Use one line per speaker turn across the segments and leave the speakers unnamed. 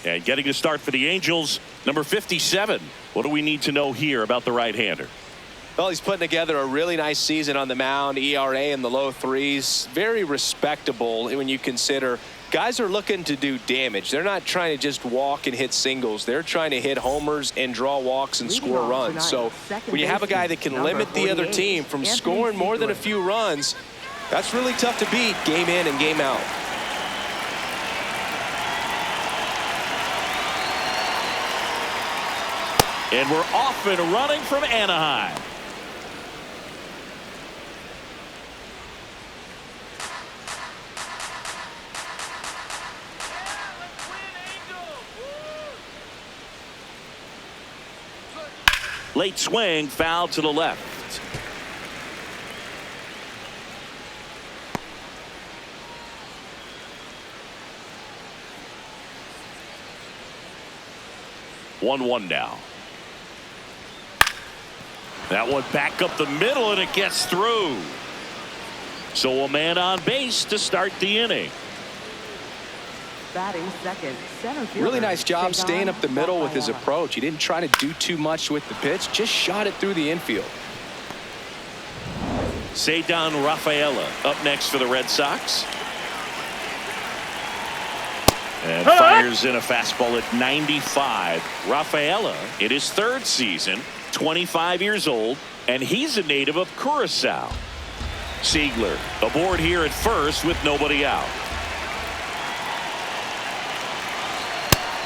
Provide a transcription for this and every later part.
And getting a start for the Angels, number 57. What do we need to know here about the right-hander?
Well, he's putting together a really nice season on the mound. ERA in the low threes. Very respectable when you consider guys are looking to do damage. They're not trying to just walk and hit singles. They're trying to hit homers and draw walks and score runs. So when you have a guy that can limit the other team from scoring more than a few runs, that's really tough to beat game in and game out.
And we're off and running from Anaheim. Late swing, foul to the left. One now. That one back up the middle, and it gets through. So a man on base to start the inning.
Batting second, center fielder.
Really nice job staying up the middle with his approach. He didn't try to do too much with the pitch, just shot it through the infield.
Cedar Rafaela up next for the Red Sox. And fires in a fastball at 95. Rafaela in his third season, 25 years old, and he's a native of Curacao. Siegler aboard here at first with nobody out.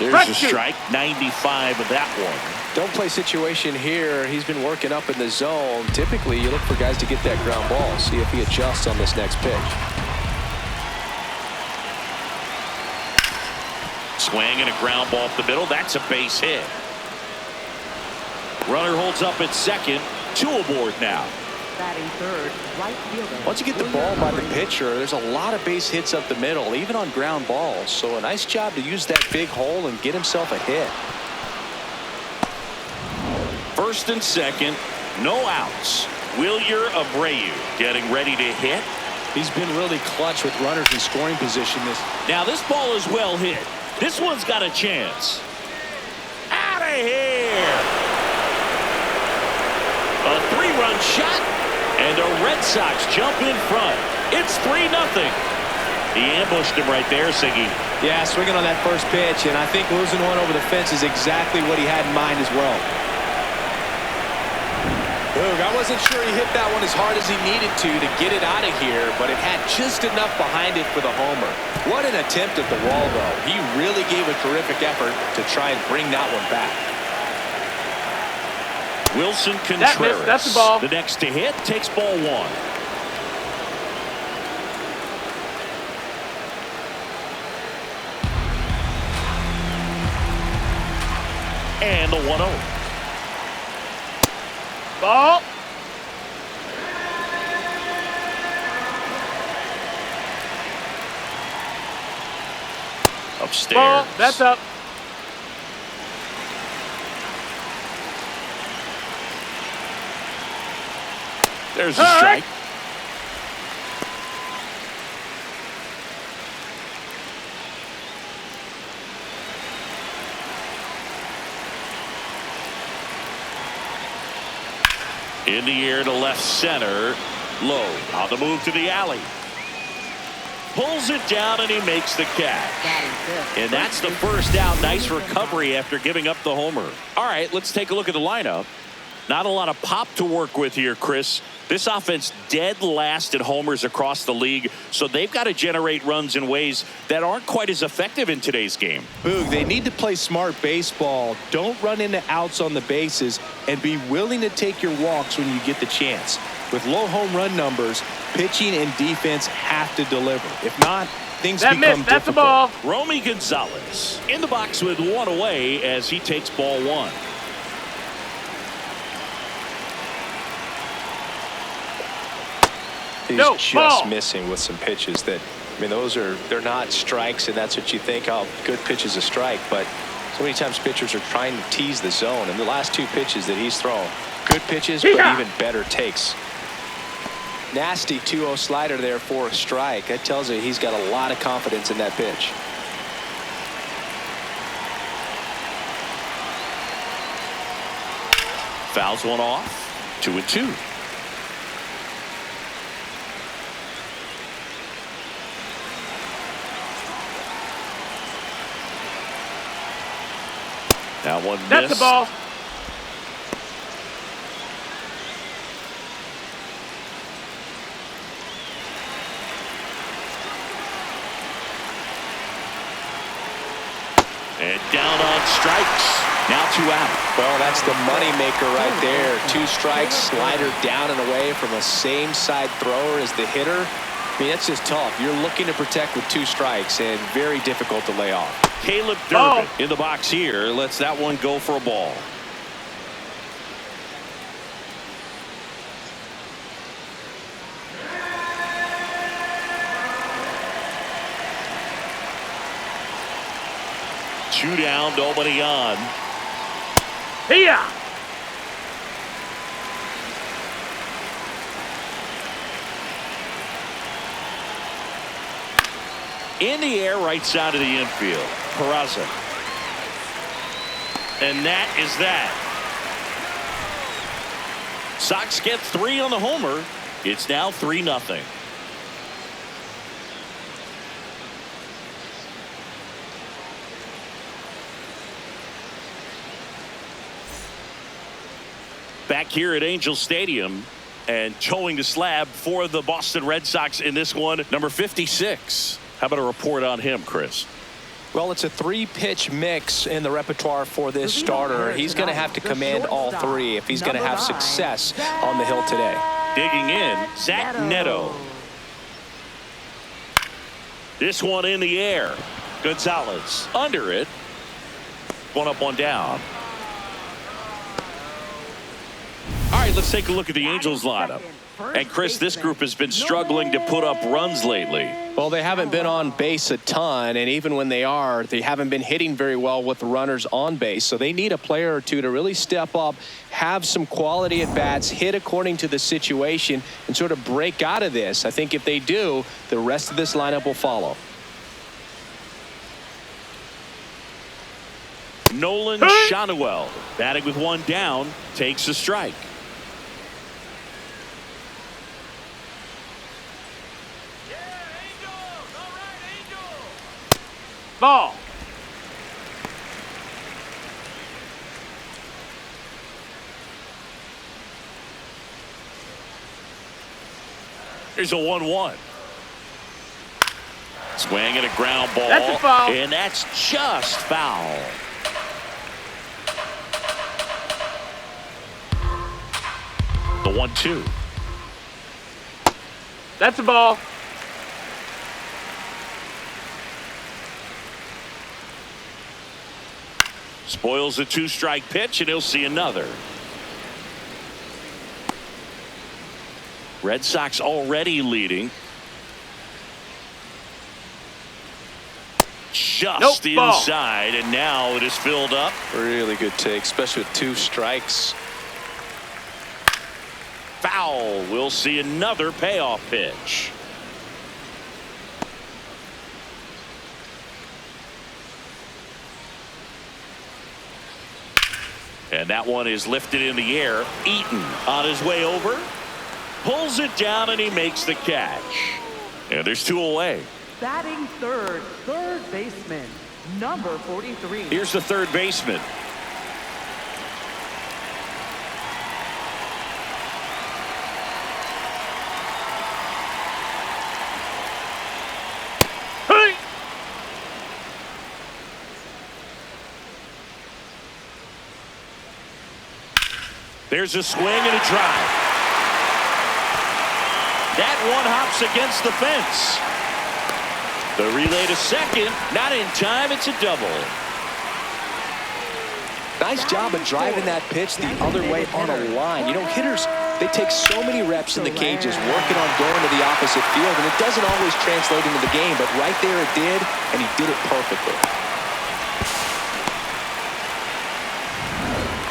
There's a strike, 95 of that one.
Don't play situation here. He's been working up in the zone. Typically, you look for guys to get that ground ball. See if he adjusts on this next pitch.
Swing and a ground ball up the middle. That's a base hit. Runner holds up at second. Two aboard now.
Batting third, right fielder.
Once you get the ball by the pitcher, there's a lot of base hits up the middle, even on ground balls. So a nice job to use that big hole and get himself a hit.
First and second, no outs. Wilyer Abreu getting ready to hit.
He's been really clutch with runners in scoring position.
Now this ball is well hit. This one's got a chance. Out of here. A three-run shot, and the Red Sox jump in front. It's 3-0. He ambushed him right there, Siggy.
Yeah, swinging on that first pitch, and I think losing one over the fence is exactly what he had in mind as well. Boog, I wasn't sure he hit that one as hard as he needed to get it out of here, but it had just enough behind it for the homer. What an attempt at the wall, though. He really gave a terrific effort to try and bring that one back.
Wilson Contreras,
that's the ball.
The next to hit, takes ball one. And the 1-0.
Ball.
Upstairs.
Ball. That's up.
There's a strike. In the air to left center. Low on the move to the alley. Pulls it down and he makes the catch. And that's the first out. Nice recovery after giving up the homer. All right, let's take a look at the lineup. Not a lot of pop to work with here, Chris. This offense dead last at homers across the league, so they've got to generate runs in ways that aren't quite as effective in today's game.
Boog, they need to play smart baseball. Don't run into outs on the bases and be willing to take your walks when you get the chance. With low home run numbers, pitching and defense have to deliver. If not, things become difficult.
That's the ball.
Romy Gonzalez in the box with one away as he takes ball one.
He's just missing with some pitches that, I mean, they're not strikes, and that's what you think, oh, good pitch is a strike, but so many times pitchers are trying to tease the zone, and the last two pitches that he's thrown, good pitches, but even better takes. Nasty 2-0 slider there for a strike. That tells you he's got a lot of confidence in that pitch.
Fouls one off. 2-2. That one missed.
That's the ball.
And down on strikes. Now 2 out.
Well, that's the money maker right there. 2 strikes, slider down and away from a same side thrower as the hitter. I mean, that's just tough. You're looking to protect with 2 strikes and very difficult to lay off.
Caleb Durbin in the box here. Lets that one go for a ball. Two down, nobody on.
Here.
In the air, right side of the infield. Peraza. And that is that. Sox get 3 on the homer. It's now 3-0. Back here at Angel Stadium and towing the slab for the Boston Red Sox in this one, number 56. How about a report on him, Chris?
Well, it's a 3-pitch mix in the repertoire for this starter. He's going to have to command all 3 if he's going to have success on the hill today.
Digging in, Zach Neto. This one in the air. Gonzalez under it. 1 up, 1 down. All right, let's take a look at the Angels lineup. And Chris, this group has been struggling to put up runs lately.
Well, they haven't been on base a ton, and even when they are, they haven't been hitting very well with the runners on base. So they need a player or two to really step up, have some quality at bats, hit according to the situation, and sort of break out of this. I think if they do, the rest of this lineup will follow.
Nolan Shanuel, batting with 1 down, takes a strike.
Ball.
Here's a 1-1. Swing and a ground ball.
That's a foul.
And that's just foul. The 1-2.
That's a ball.
Spoils a 2-strike pitch, and he'll see another. Red Sox already leading. Just inside, and now it is filled up.
Really good take, especially with 2 strikes.
Foul. We'll see another payoff pitch. And that one is lifted in the air. Eaton on his way over. Pulls it down, and he makes the catch. And there's 2 away.
Batting third baseman, number 43.
Here's the third baseman. There's a swing and a drive. That one hops against the fence. The relay to second, not in time. It's a double.
Nice job of driving that pitch the other way on a line. You know, hitters, they take so many reps in the cages working on going to the opposite field, and it doesn't always translate into the game, but right there it did, and he did it perfectly.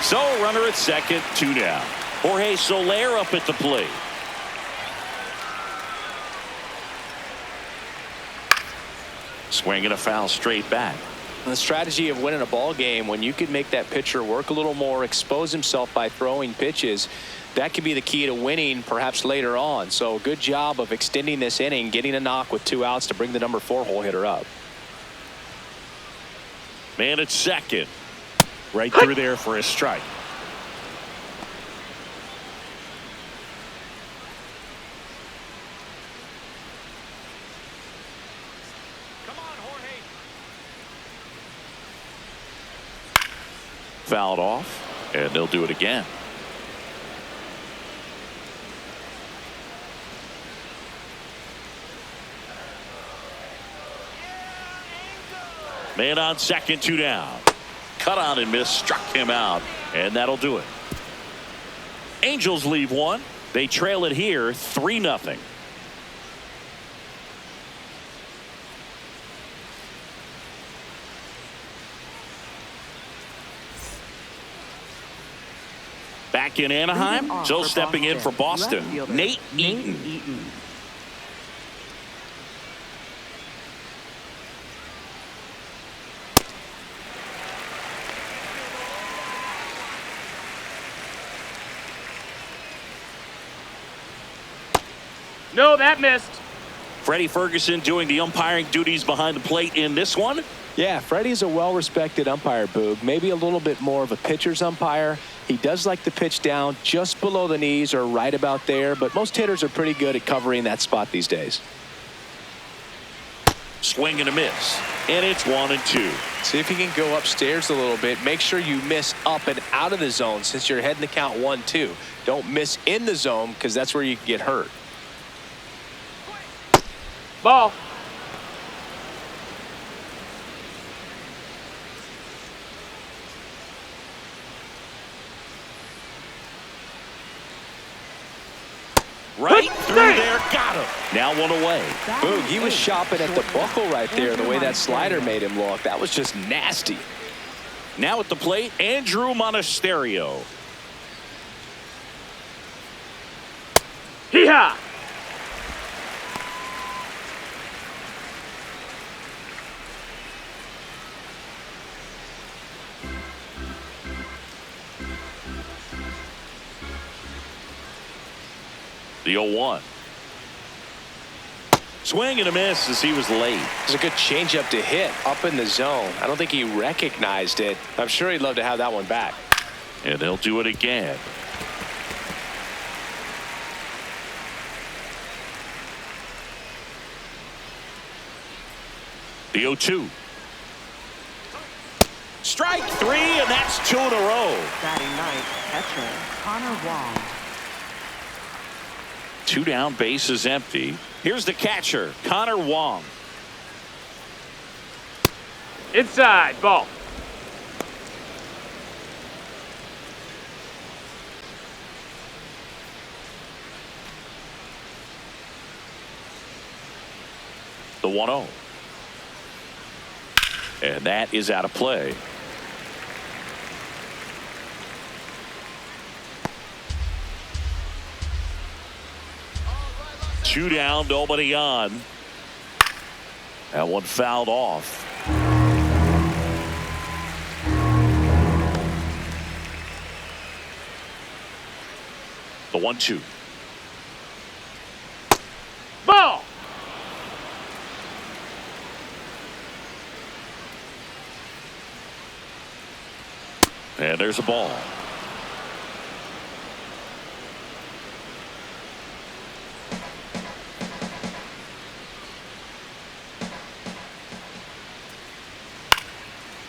So, runner at second, 2 down. Jorge Soler up at the plate. Swing and a foul straight back.
The strategy of winning a ball game, when you can make that pitcher work a little more, expose himself by throwing pitches, that could be the key to winning perhaps later on. So good job of extending this inning, getting a knock with 2 outs to bring the number 4 hole hitter up.
Man at second. Right through there for a strike. Fouled off, and they'll do it again. Man on second, 2 down. Cut on and miss, struck him out, and that'll do it. Angels leave 1. They trail it here 3-0. Back in Anaheim, so stepping in for Boston, Nate Eaton.
No, that missed.
Freddie Ferguson doing the umpiring duties behind the plate in this one.
Yeah, Freddie's a well-respected umpire, Boog. Maybe a little bit more of a pitcher's umpire. He does like to pitch down just below the knees or right about there, but most hitters are pretty good at covering that spot these days.
Swing and a miss, and it's 1-2.
See if you can go upstairs a little bit. Make sure you miss up and out of the zone since you're heading to count 1-2. Don't miss in the zone because that's where you can get hurt.
Ball.
Right through there, got him. Now 1 away.
Boog, he was shopping at the buckle right there, the way that slider made him look. That was just nasty.
Now at the plate, Andrew Monasterio.
Hee-haw.
The 0-1. Swing and a miss as he was late.
It was a good changeup to hit up in the zone. I don't think he recognized it. I'm sure he'd love to have that one back.
And they'll do it again. The 0-2. Strike 3, and that's 2 in a row.
Batting ninth, catcher Connor Wong.
2 down, bases empty. Here's the catcher, Connor Wong.
Inside, ball.
The 1-0. And that is out of play. Two down, nobody on. That one fouled off. The 1-2.
Ball.
And there's a ball.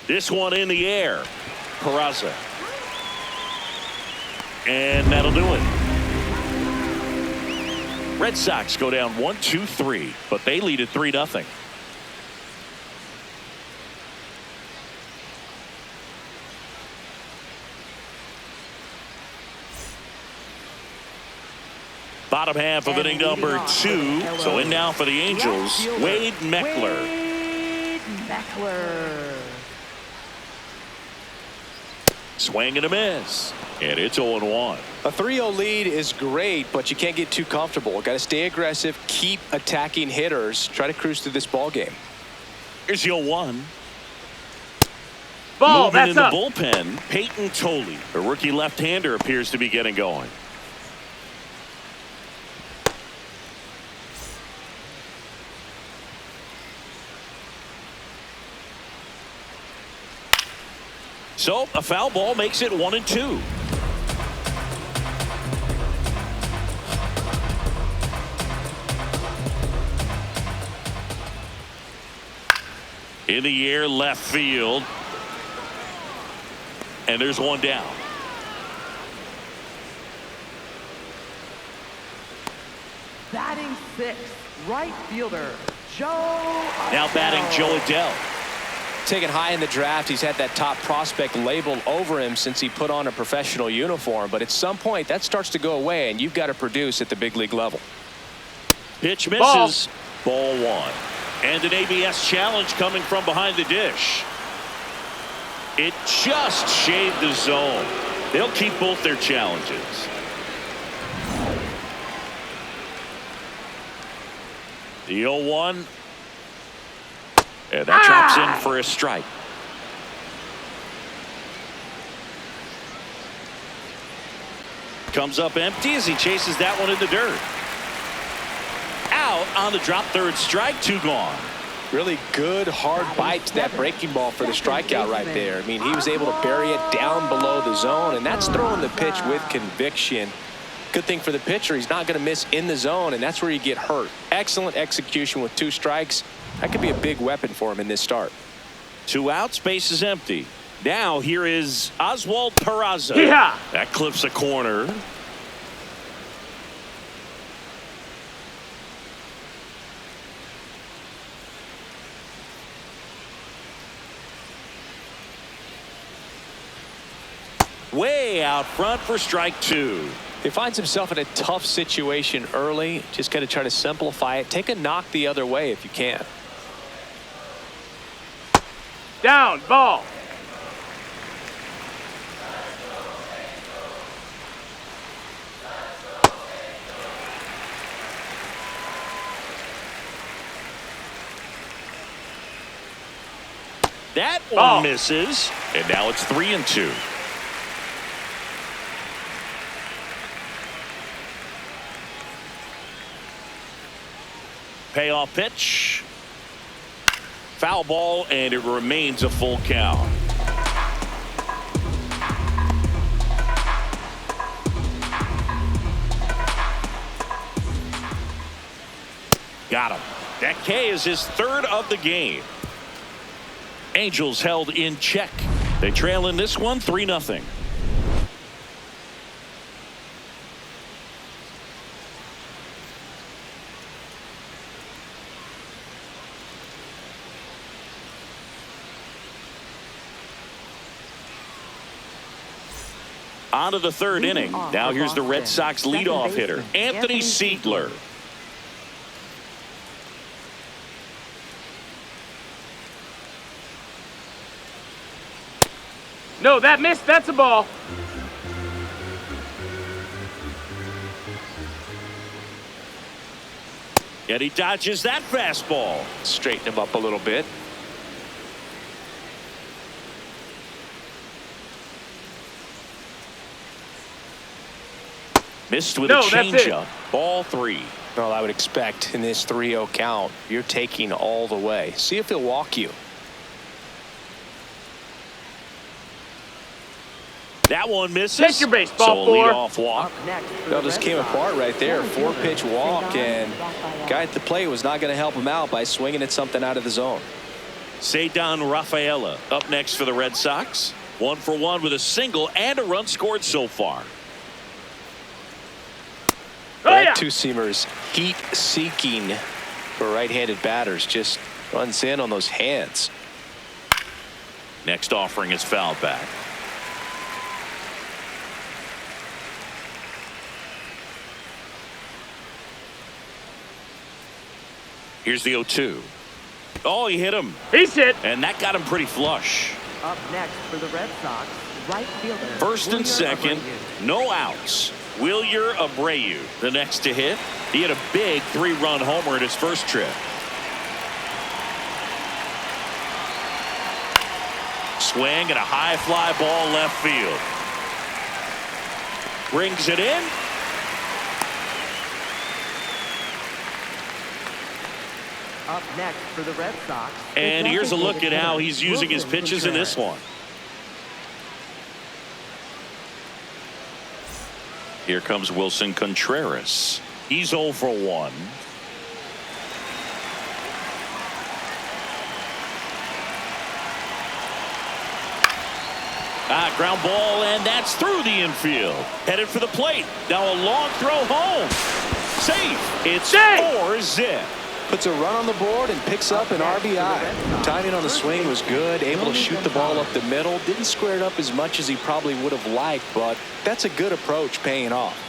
This one in the air. Peraza. And that'll do it. Red Sox go down 1-2-3, but they lead at 3-0. Bottom half of inning number 2. So in now for the Angels, Wade Meckler.
Wade Meckler.
Swing and a miss. And it's 0-1.
A 3-0 lead is great, but you can't get too comfortable. Got to stay aggressive, keep attacking hitters, try to cruise through this ball game.
Here's the 0-1.
Ball,
Moving in
that's
the
up.
bullpen, Peyton Tolley, a rookie left-hander, appears to be getting going. So a foul ball makes it 1-2. In the air, left field. And there's one down.
Batting sixth, right fielder, Joe.
Now batting Joe Adele.
Taken high in the draft, he's had that top prospect labeled over him since he put on a professional uniform. But at some point, that starts to go away, and you've got to produce at the big league level.
Pitch misses. Ball one. And an ABS challenge coming from behind the dish. It just shaved the zone. They'll keep both their challenges. The 0-1. And that drops in for a strike. Comes up empty as he chases that one in the dirt. Out on the drop, third strike, 2 gone.
Really good hard bite to that breaking ball for the strikeout right there. I mean, he was able to bury it down below the zone, and that's throwing the pitch with conviction. Good thing for the pitcher, he's not going to miss in the zone, and that's where you get hurt. Excellent execution with 2 strikes. That could be a big weapon for him in this start.
2 outs, base is empty. Now here is Oswald Peraza.
Yeah.
That clips a corner. Way out front for strike 2.
He finds himself in a tough situation early. Just got to try to simplify it. Take a knock the other way if you can.
Down, ball.
That one misses, and now it's 3-2. Payoff pitch. Foul ball, and it remains a full count. Got him. That K is his 3rd of the game. Angels held in check. They trail in this one 3-0. On to the 3rd inning. Now here's the Red Sox leadoff hitter, Anthony Siegler.
No, that missed. That's a ball.
And he dodges that fastball.
Straighten him up a little bit.
Missed with a changeup. Ball 3.
Well, I would expect in this 3-0 count, you're taking all the way. See if he'll walk you.
That one misses.
Take your baseball,
so a leadoff walk.
Well, just came apart right there. 4-pitch walk, and guy at the plate was not going to help him out by swinging at something out of the zone.
Cedar Rafaela up next for the Red Sox. 1 for 1 with a single and a run scored so far.
That two-seamer's heat-seeking for right-handed batters. Just runs in on those hands.
Next offering is fouled back. Here's the 0-2. Oh, he hit him.
He's hit.
And that got him pretty flush.
Up next for the Red Sox, right fielder.
First and second, no outs. Wilyer Abreu, the next to hit. He had a big 3-run homer in his first trip. swing and a high fly ball left field. Brings it in.
Up next for the Red Sox.
And here's a look at how he's using his pitches in this one. Here comes Wilson Contreras. He's 0 for 1. Ground ball, and that's through the infield. Headed for the plate. Now a long throw home. Safe. It's 4-zip.
Puts a run on the board and picks up an RBI. Timing on the swing was good. Able to shoot the ball up the middle. Didn't square it up as much as he probably would have liked, but that's a good approach, paying off.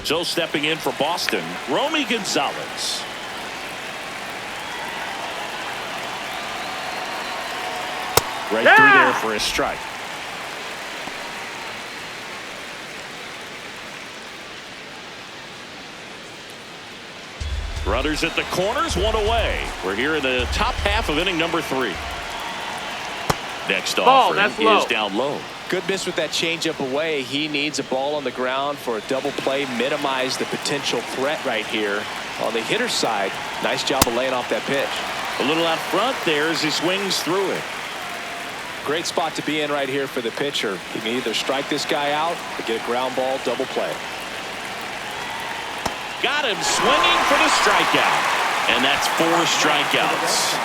So stepping in for Boston, Romy Gonzalez. Right through there for a strike. Runners at the corners, 1 away. We're here in the top half of inning number 3. Next offering is down low.
Good miss with that changeup away. He needs a ball on the ground for a double play. Minimize the potential threat right here. On the hitter's side, nice job of laying off that pitch.
A little out front there as he swings through it.
Great spot to be in right here for the pitcher. He can either strike this guy out or get a ground ball double play.
Got him swinging for the strikeout. And that's 4 strikeouts.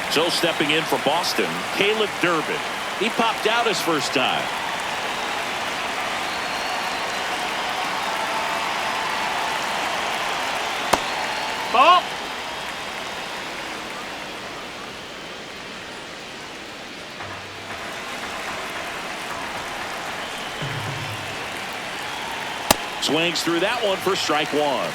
So stepping in for Boston, Caleb Durbin. He popped out his first time.
Ball.
Swings through that one for strike 1.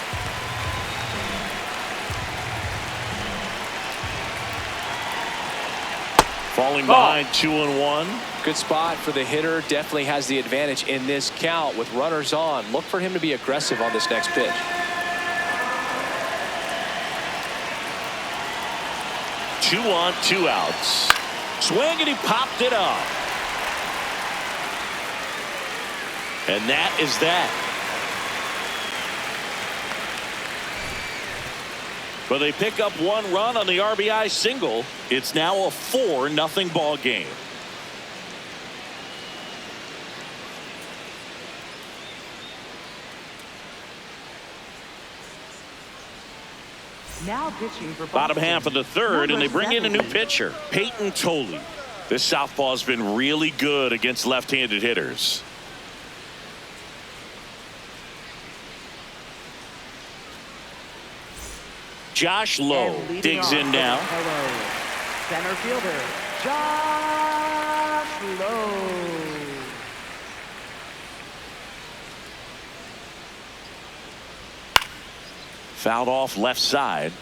Falling behind 2-1.
Good spot for the hitter. Definitely has the advantage in this count with runners on. Look for him to be aggressive on this next pitch.
Two on, 2 outs. Swing, and he popped it up. And that is that. But they pick up 1 run on the RBI single. It's now a 4-0 ball game.
Now pitching for
Bottom
Boston.
half of the third, and they
Number
bring in a new
70.
pitcher, Peyton Tolley. This southpaw's been really good against left-handed hitters. Josh Lowe
And leading
digs
off
in
for
now.
the Hello. Center fielder, Josh Lowe.
Fouled off left side.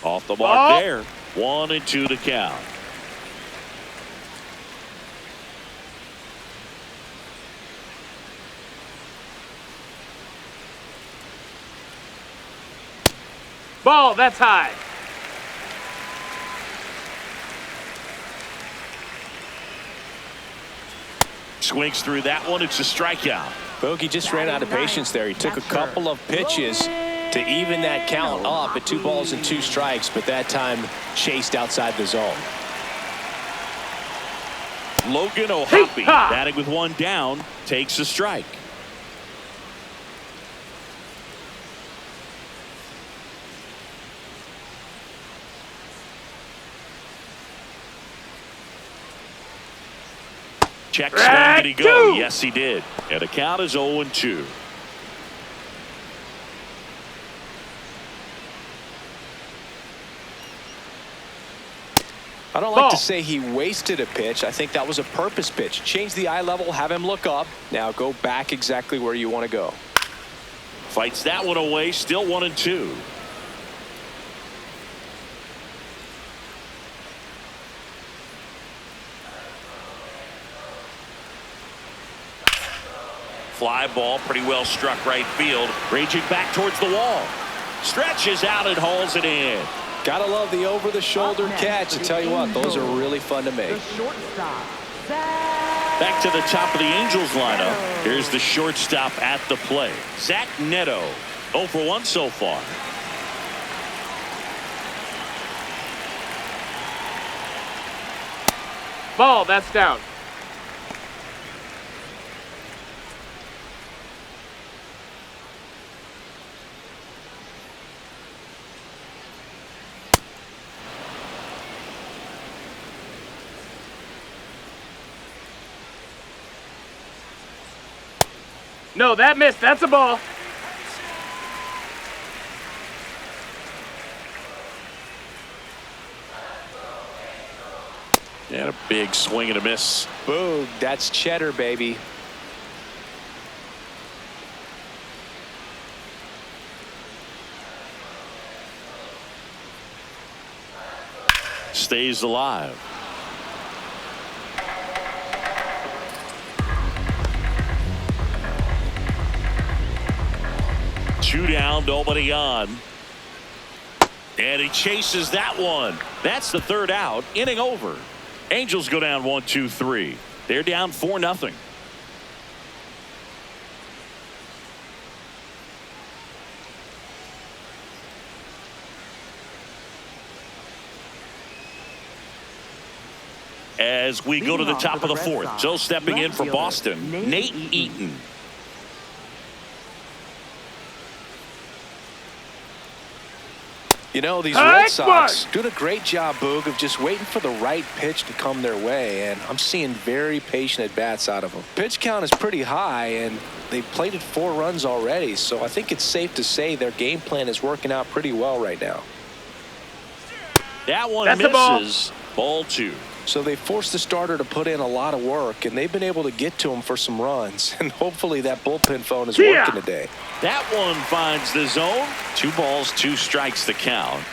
Off the mark there. 1-2 to count.
Ball, that's high.
Swings through that one. It's a strikeout.
Bogey just ran out of patience there. He took a couple of pitches to even that count up at 2 balls and 2 strikes, but that time chased outside the zone.
Logan O'Hoppe, batting with 1 down, takes a strike. Check swing, did he go? Yes, he did. And the count is 0-2.
I don't like to say he wasted a pitch. I think that was a purpose pitch. Change the eye level, have him look up. Now go back exactly where you want to go.
Fights that one away, still 1-2. Fly ball, pretty well struck right field. Raging back towards the wall. Stretches out and hauls it in.
Gotta love the over-the-shoulder catch. I tell you what, those are really fun to make.
The shortstop,
Back to the top of the Angels lineup. Here's the shortstop at the plate. Zach Neto, 0 for 1 so far.
Ball, that's down. No, that missed. That's a ball.
And a big swing and a miss.
Boog, that's cheddar, baby.
Stays alive. Two down, nobody on. And he chases that one. That's the third out. Inning over. Angels go down 1-2-3. They're down 4-0. As we go to the top of the fourth, Joe stepping in for Boston, Nate Eaton.
You know, these Red Sox doing a great job, Boog, of just waiting for the right pitch to come their way, and I'm seeing very patient at-bats out of them. Pitch count is pretty high, and they've plated 4 runs already, so I think it's safe to say their game plan is working out pretty well right now.
That one misses. Ball 2.
So they forced the starter to put in a lot of work, and they've been able to get to him for some runs, and hopefully that bullpen phone is working today.
That one finds the zone. 2 balls, 2 strikes the count.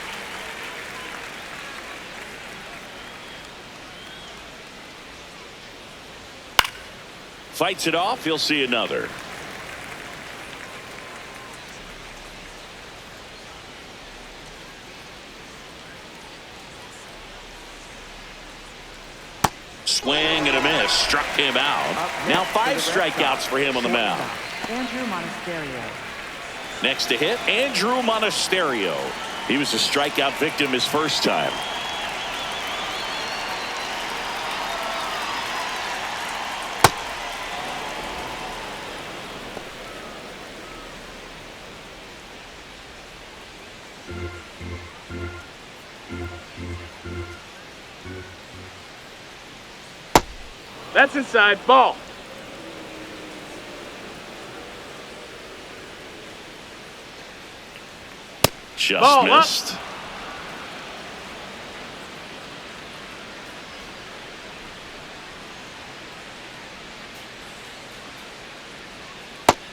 Fights it off. He'll see another. Swing and a miss. Struck him out. Now 5 strikeouts for him on the mound.
Andrew Monasterio.
Next to hit, Andrew Monasterio. He was a strikeout victim his first time.
That's inside. Ball.
Just missed.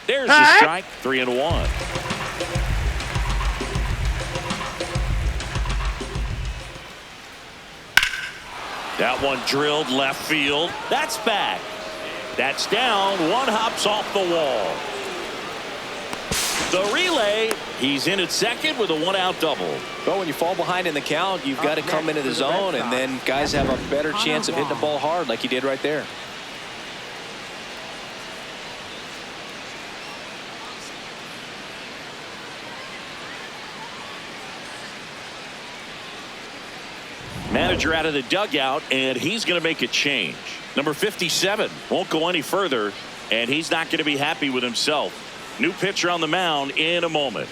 There's the strike. 3-1. That one drilled left field. That's back. That's down. One hops off the wall. The relay. He's in at second with a 1-out double.
But when you fall behind in the count, you've got to come into the zone, and then guys have a better chance of hitting the ball hard like he did right there.
Manager out of the dugout, and he's going to make a change. Number 57 won't go any further, and he's not going to be happy with himself. New pitcher on the mound in a moment.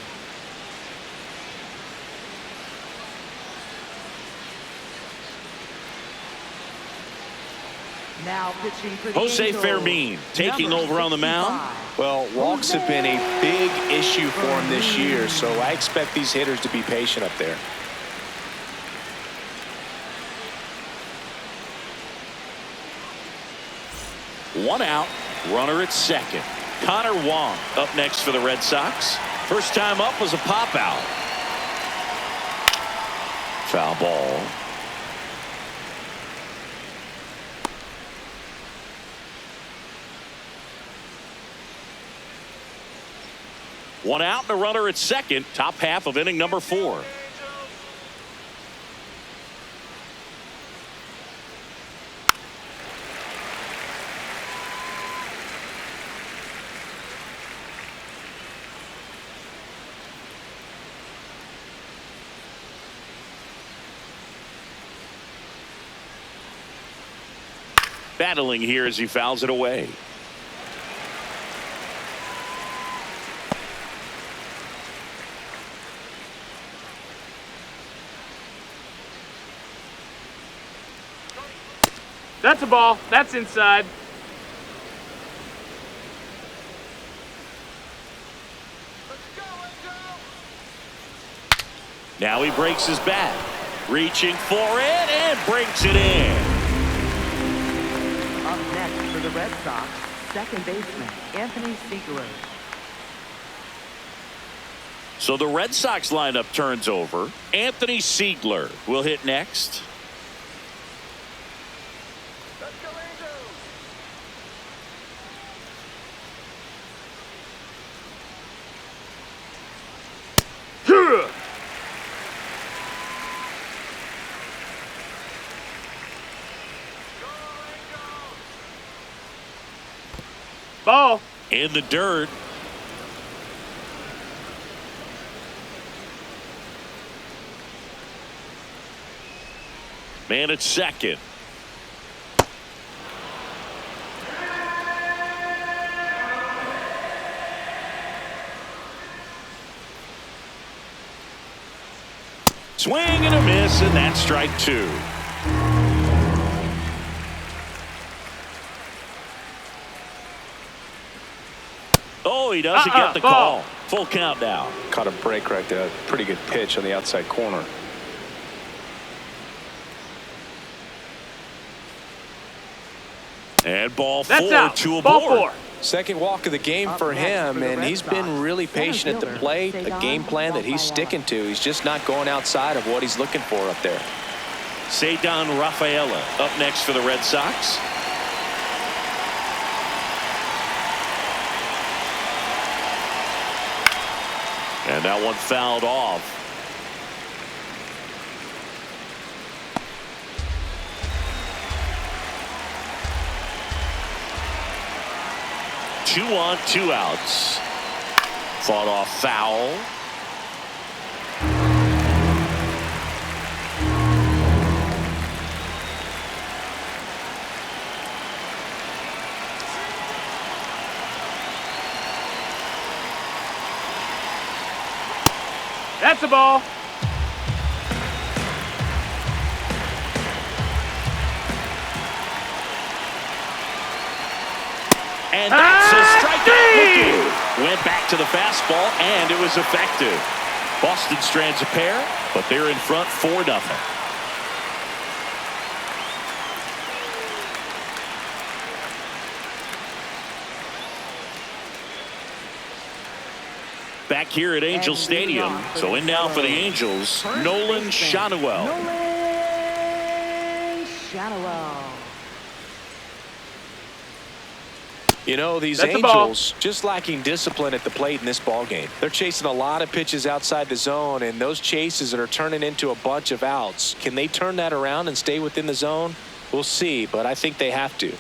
Now pitching for the
Jose
Angels,
Fermin taking over on the mound.
Well, walks have been a big issue for him this year, so I expect these hitters to be patient up there.
One out, runner at second. Connor Wong up next for the Red Sox. First time up was a pop out. Foul ball. One out and a runner at second. Top half of inning number 4. Battling here as he fouls it away.
That's a ball. That's inside.
Now he breaks his bat. Reaching for it and breaks it in.
Up next for the Red Sox, second baseman Anthony Ziegler.
So the Red Sox lineup turns over. Anthony Ziegler will hit next.
Ball.
In the dirt. Man at second. Swing and a miss, and that's strike 2. Oh, he doesn't get the call. Full count now.
Caught a break right there. Pretty good pitch on the outside corner.
And ball 4
That's out.
to a
Ball
board.
4.
Second walk of the game for him, and he's been really patient at the plate. A game plan that he's sticking to. He's just not going outside of what he's looking for up there.
Cedar Rafaela up next for the Red Sox. And that one fouled off. Two on, 2 outs. Fought off foul.
That's a ball.
And that's a strikeout looking. Went back to the fastball, and it was effective. Boston strands a pair, but they're in front 4-0. Back here at Angel Stadium. So in now for the Angels, Nolan Schanuel.
Nolan Schanuel.
You know, these
That's
Angels just lacking discipline at the plate in this ball game. They're chasing a lot of pitches outside the zone, and those chases that are turning into a bunch of outs. Can they turn that around and stay within the zone? We'll see, but I think they have to.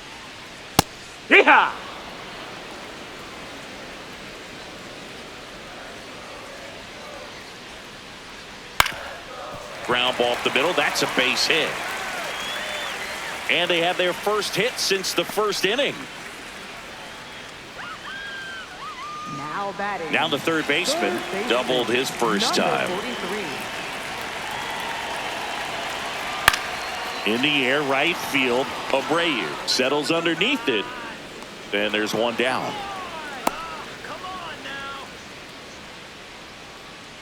Yeehaw!
Ground ball up the middle. That's a base hit. And they have their first hit since the first inning.
Now batting.
Now the third baseman doubled his first time.
43.
In the air, right field. Abreu settles underneath it. And there's one down.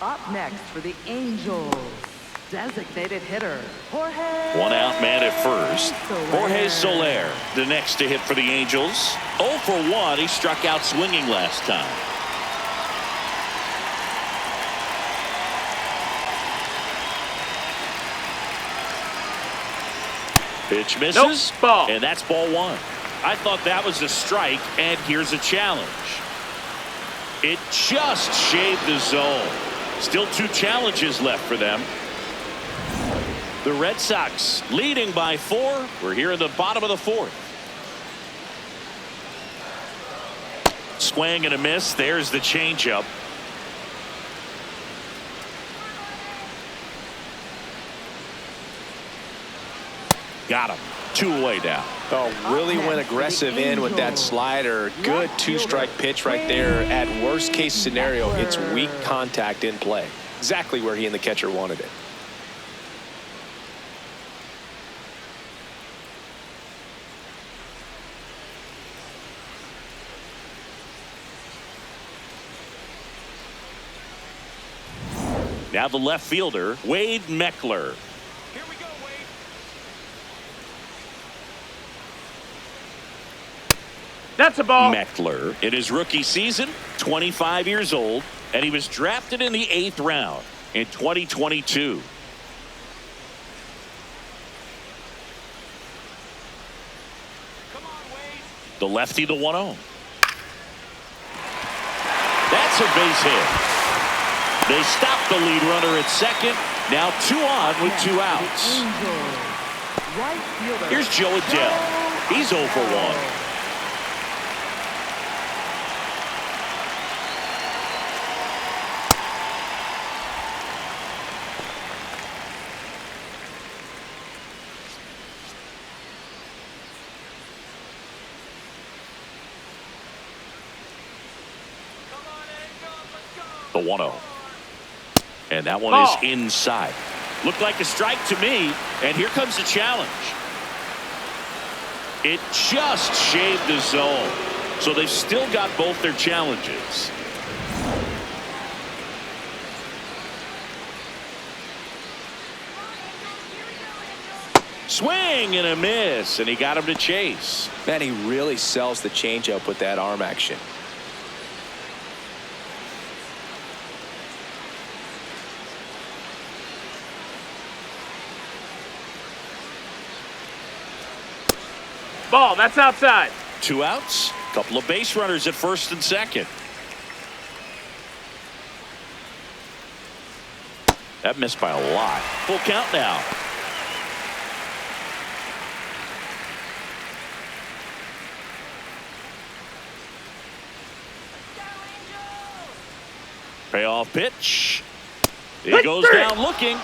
Up next for the Angels, Designated hitter, Jorge.
One out man at first. Jorge Soler, the next to hit for the Angels. 0 for 1. He struck out swinging last time. Pitch misses.
Nope, ball.
And that's ball 1. I thought that was a strike, and here's a challenge. It just shaved the zone. Still 2 challenges left for them. The Red Sox leading by 4. We're here in the bottom of the 4th. Swing and a miss. There's the changeup. Got him. 2 away now.
Oh, really went aggressive in with that slider. Good 2-strike pitch right there. At worst case scenario, it's weak contact in play. Exactly where he and the catcher wanted it.
Now the left fielder, Wade Meckler.
Here we go, Wade.
That's a ball.
Meckler, in his rookie season, 25 years old, and he was drafted in the 8th round in 2022.
Come on, Wade.
The lefty, the 1-0. That's a base hit. They stop the lead runner at second. Now 2 on with 2 outs.
Right fielder.
Here's Joe Adele. He's 0 for 1. The 1-0. And that one is inside. Looked like a strike to me. And here comes the challenge. It just shaved the zone. So they've still got both their challenges. Swing and a miss. And he got him to chase.
Man, he really sells the changeup with that arm action.
Ball. That's outside.
2 outs. Couple of base runners at first and second. That missed by a lot. Full count now. Payoff pitch. He goes down looking.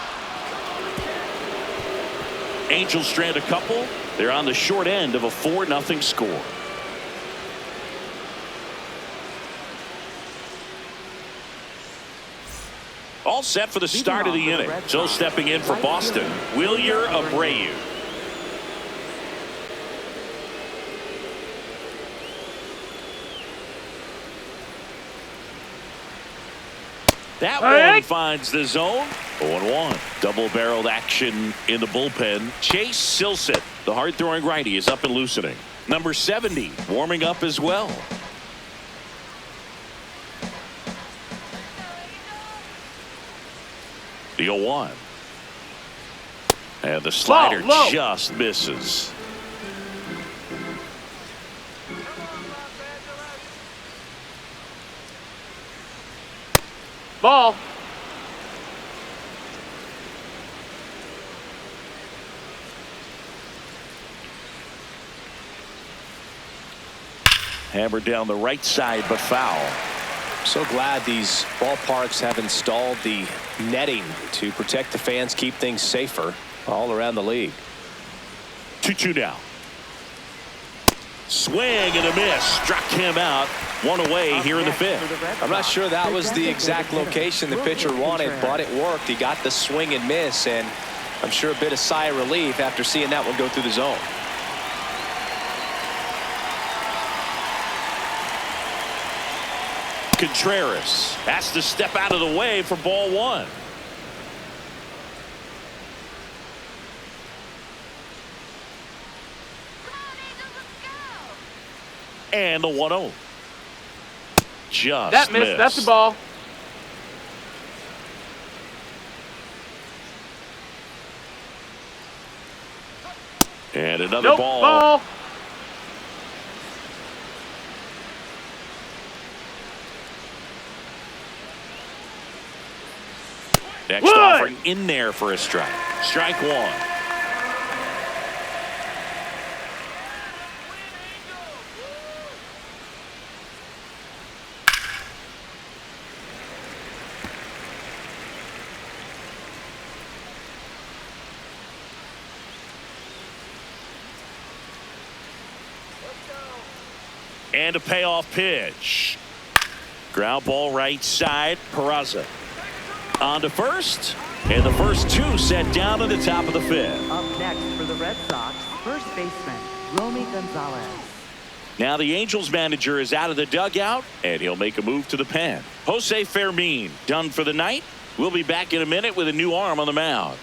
Angels strand a couple. They're on the short end of a 4-0 score. All set for the start of the inning. So stepping in for Boston, Wilyer Abreu. That one finds the zone. 0-1. Double-barreled action in the bullpen. Chase Silsett, the hard-throwing righty, is up and loosening. Number 70 warming up as well. The 0-1. And the slider just misses.
Ball.
Hammered down the right side, but foul.
So glad these ballparks have installed the netting to protect the fans, keep things safer all around the league.
2-2 now. Swing and a miss. Struck him out. 1 away here in the 5th.
I'm not sure that was the exact location the pitcher wanted, but it worked. He got the swing and miss, and I'm sure a bit of sigh of relief after seeing that one go through the zone. Contreras has to step out of the way for ball 1.
And the 1-0. Just
That missed. That's a ball.
And another
Nope,
ball.
ball.
Next
Wood.
offering in there for a strike. Strike one. And a payoff pitch. Ground ball right side. Peraza on to first. And the first two set down at the top of the fifth.
Up next for the Red Sox, first baseman, Romy Gonzalez.
Now the Angels manager is out of the dugout, and he'll make a move to the pen. Jose Fermin done for the night. We'll be back in a minute with a new arm on the mound.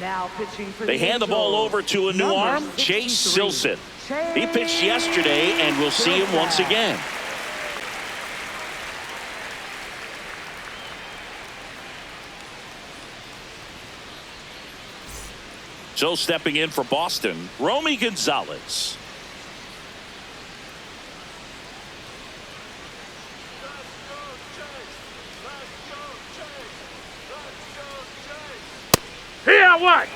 Now pitching for
They
the
hand the ball
Angels,
over to a new
number
arm, Chase
63.
Silson. He pitched yesterday, and we'll see him once again. So stepping in for Boston, Romy Gonzalez.
Here, what?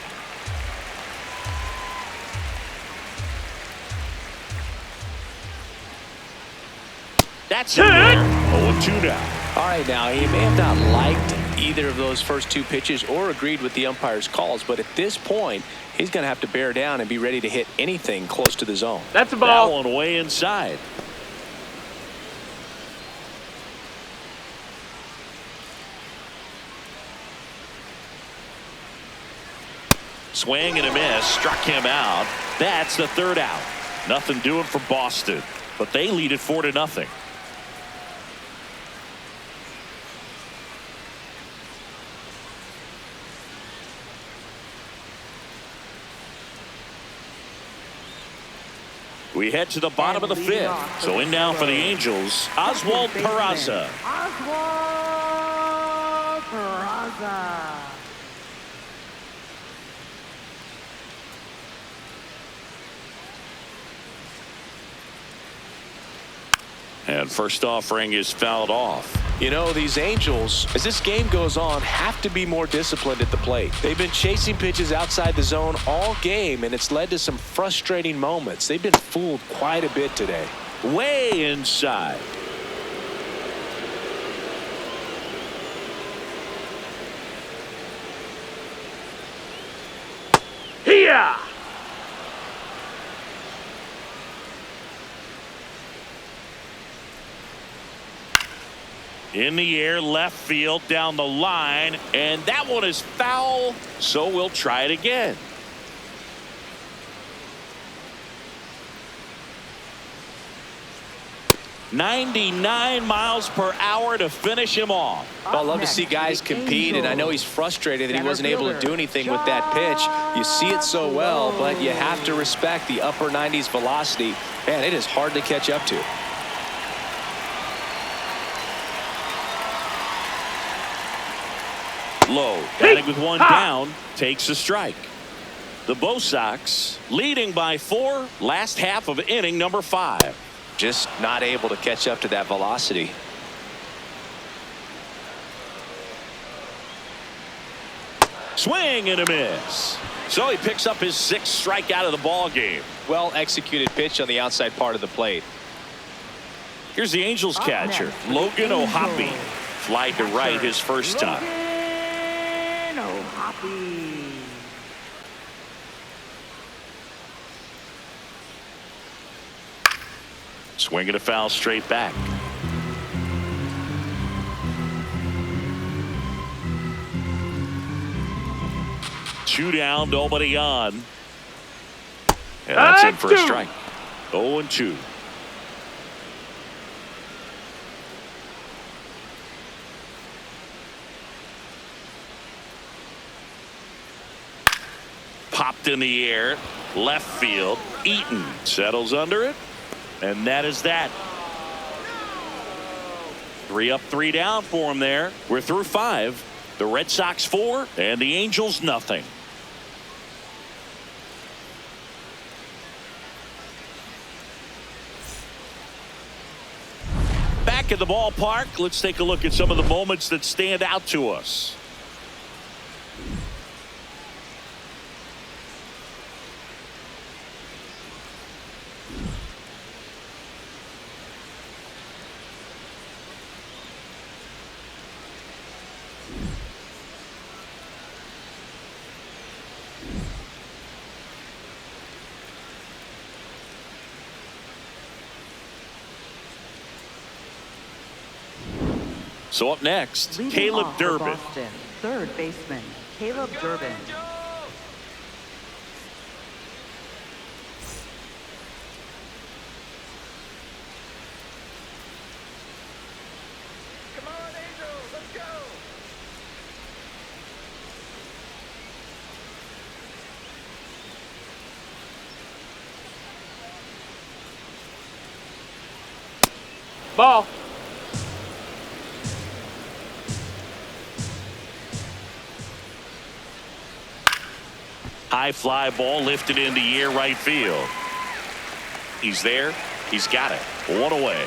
That's in there. 0-2 now.
All right, now, he may have not liked either of those first two pitches or agreed with the umpire's calls, but at this point, he's going to have to bear down and be ready to hit anything close to the zone.
That's a
That
ball.
one way inside. Swing and a miss. Struck him out. That's the third out. Nothing doing for Boston, but they lead it 4-0. We head to the bottom of the fifth. So in now for the Angels, Oswald Peraza.
Oswald Peraza.
And first offering is fouled off.
You know, these Angels, as this game goes on, have to be more disciplined at the plate. They've been chasing pitches outside the zone all game, and it's led to some frustrating moments. They've been fooled quite a bit today.
Way inside.
Here.
In the air, left field, down the line, and that one is foul, so we'll try it again. .99 miles per hour to finish him off.
I love to see guys compete, and I know he's frustrated that he wasn't able to do anything with that pitch. You see it so well, but you have to respect the upper 90s velocity. Man, it is hard to catch up to.
Low, batting with one down, takes a strike. The Bo Sox leading by 4, last half of inning number 5.
Just not able to catch up to that velocity.
Swing and a miss. So he picks up his 6th strikeout of the ball game.
Well executed pitch on the outside part of the plate.
Here's the Angels catcher, Logan O'Hoppe. Flied to right his first time.
Logan O'Hoppe.
Swinging a foul straight back. Two down, nobody on. And that's in for a strike. 0-2. Popped in the air. Left field. Eaton settles under it. And that is that. 3 up, 3 down for him there. We're through 5. The Red Sox 4 and the Angels nothing. Back at the ballpark, let's take a look at some of the moments that stand out to us. So up next,
Leading
Caleb
off for
Durbin.
Boston, third baseman, Caleb Durbin.
Come on, Angels, let's go.
Ball.
High fly ball lifted in the air right field. He's there. He's got it. 1 away.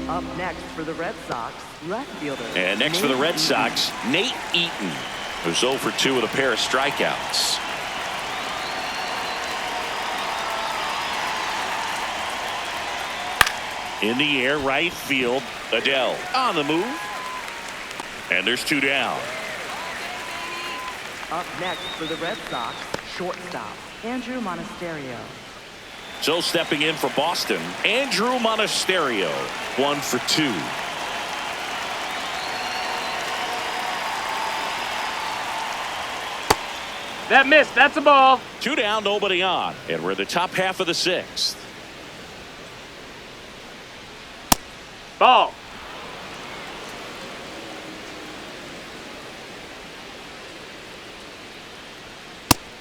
Up next for the Red Sox, left fielder.
And next for the Red Sox, Nate Eaton, who's 0 for 2 with a pair of strikeouts. In the air right field, Adele on the move. And there's 2 down.
Up next for the Red Sox, shortstop, Andrew Monasterio.
So stepping in for Boston, Andrew Monasterio, 1 for 2.
That missed. That's a ball.
2 down, nobody on. And we're in the top half of the 6th.
Ball.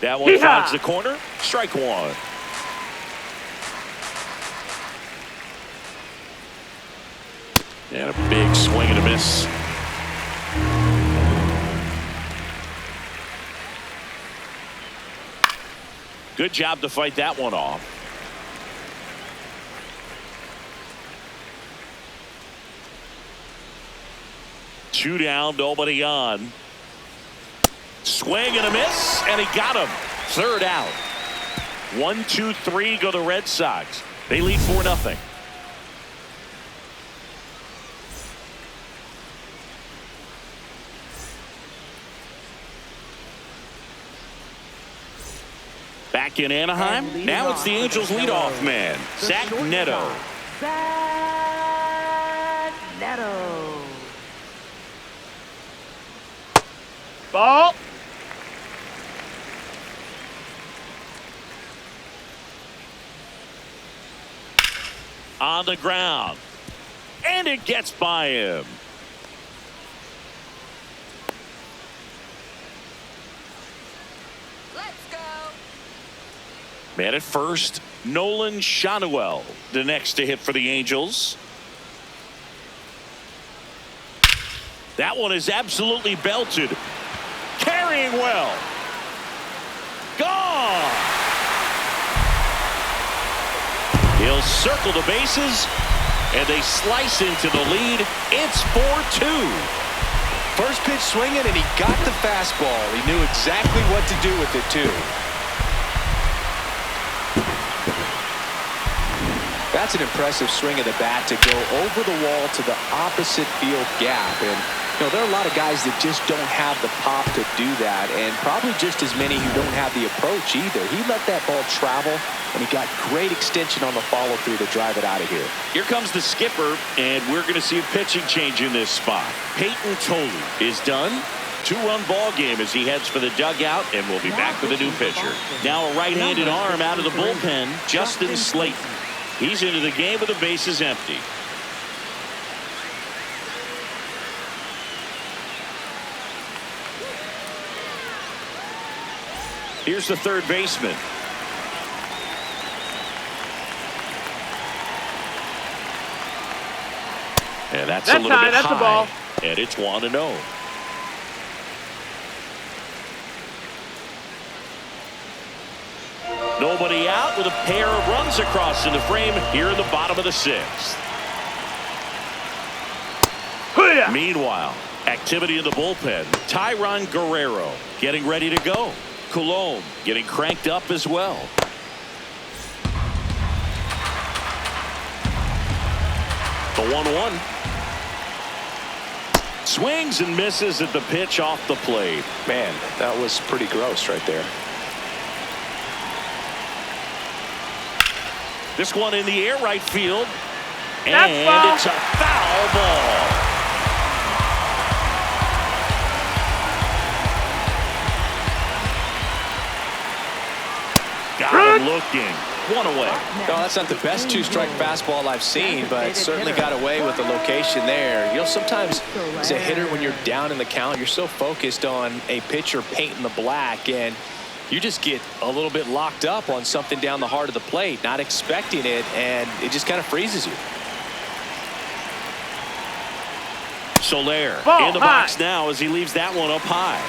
That one
Yeehaw!
finds the corner. Strike 1. And a big swing and a miss. Good job to fight that one off. Two down, nobody on. Swing and a miss, and he got him. 3rd out. 1, 2, 3 go the Red Sox. They lead 4-0. Back in Anaheim, now it's the Angels leadoff man, Zach Neto.
Zach Neto.
Ball.
On the ground. And it gets by him.
Let's go.
Man at first, Nolan Shanuel, the next to hit for the Angels. That one is absolutely belted. Carrying well. Gone. He'll circle the bases, and they slice into the lead. It's 4-2.
First pitch swinging, and he got the fastball. He knew exactly what to do with it, too. That's an impressive swing of the bat to go over the wall to the opposite field gap. And, you know, there are a lot of guys that just don't have the pop to do that, and probably just as many who don't have the approach either. He let that ball travel, and he got great extension on the follow-through to drive it out of here.
Here comes the skipper, and we're going to see a pitching change in this spot. Peyton Tolu is done. 2-run ball game as he heads for the dugout, and we'll be back with a new pitcher. Now a right-handed arm out of the bullpen, Justin Slayton. He's into the game with the bases empty. Here's the third baseman. And that's a little bit
that's
high.
a ball.
And it's 1-0. Nobody out with a pair of runs across in the frame here in the bottom of the sixth. Meanwhile, activity in the bullpen. Tyron Guerrero getting ready to go. Colon getting cranked up as well. The 1-1. Swings and misses at the pitch off the plate.
Man, that was pretty gross right there.
This one in the air right field.
That's
And
foul.
it's a foul ball. Got him looking. One away.
No, that's not the best two-strike fastball I've seen, but certainly got away with the location there. You know, sometimes as a hitter, when you're down in the count, you're so focused on a pitcher painting the black, and you just get a little bit locked up on something down the heart of the plate, not expecting it, and it just kind of freezes you.
Soler
Ball
in the
high.
box now as he leaves that one up high.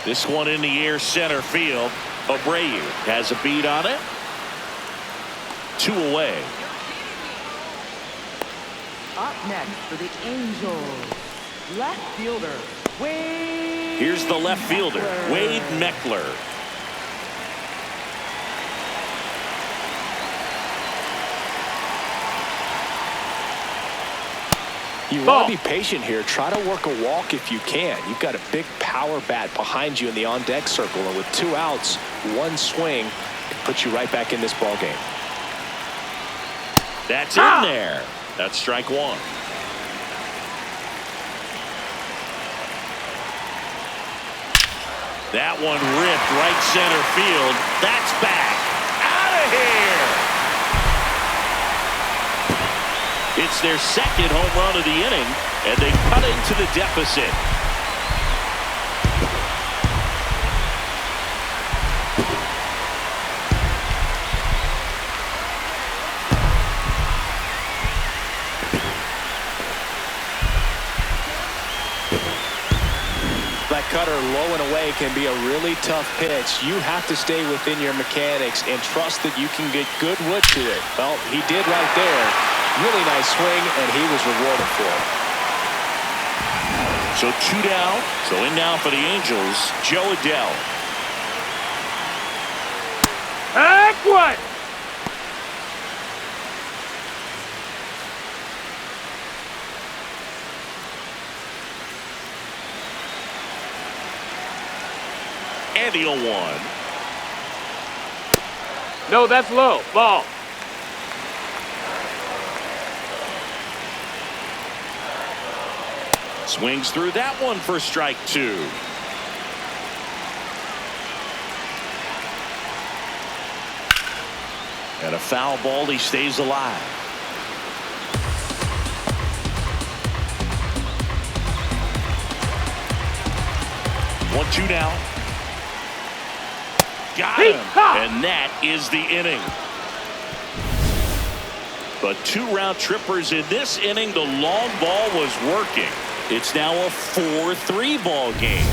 This one in the air center field. Abreu has a beat on it. 2 away.
Up next for the Angels, left fielder, Wade.
Here's the left fielder, Wade Meckler.
You want to be patient here. Try to work a walk if you can. You've got a big power bat behind you in the on-deck circle, and with 2 outs, 1 swing, it puts you right back in this ball game.
That's in there. That's strike 1. That one ripped right center field. That's back. Out of here. It's their second home run of the inning, and they cut into the deficit.
That cutter low and away can be a really tough pitch. You have to stay within your mechanics and trust that you can get good wood to it. Well, he did right there. Really nice swing, and he was rewarded for it.
So 2 down. So in now for the Angels, Joe Adell.
Heck what?
And the 0-1.
No, that's low. Ball.
Swings through that one for strike 2. And a foul ball. He stays alive. One, 2 now. Got him. And that is the inning. But 2 round trippers in this inning. The long ball was working. It's now a 4-3 ball game.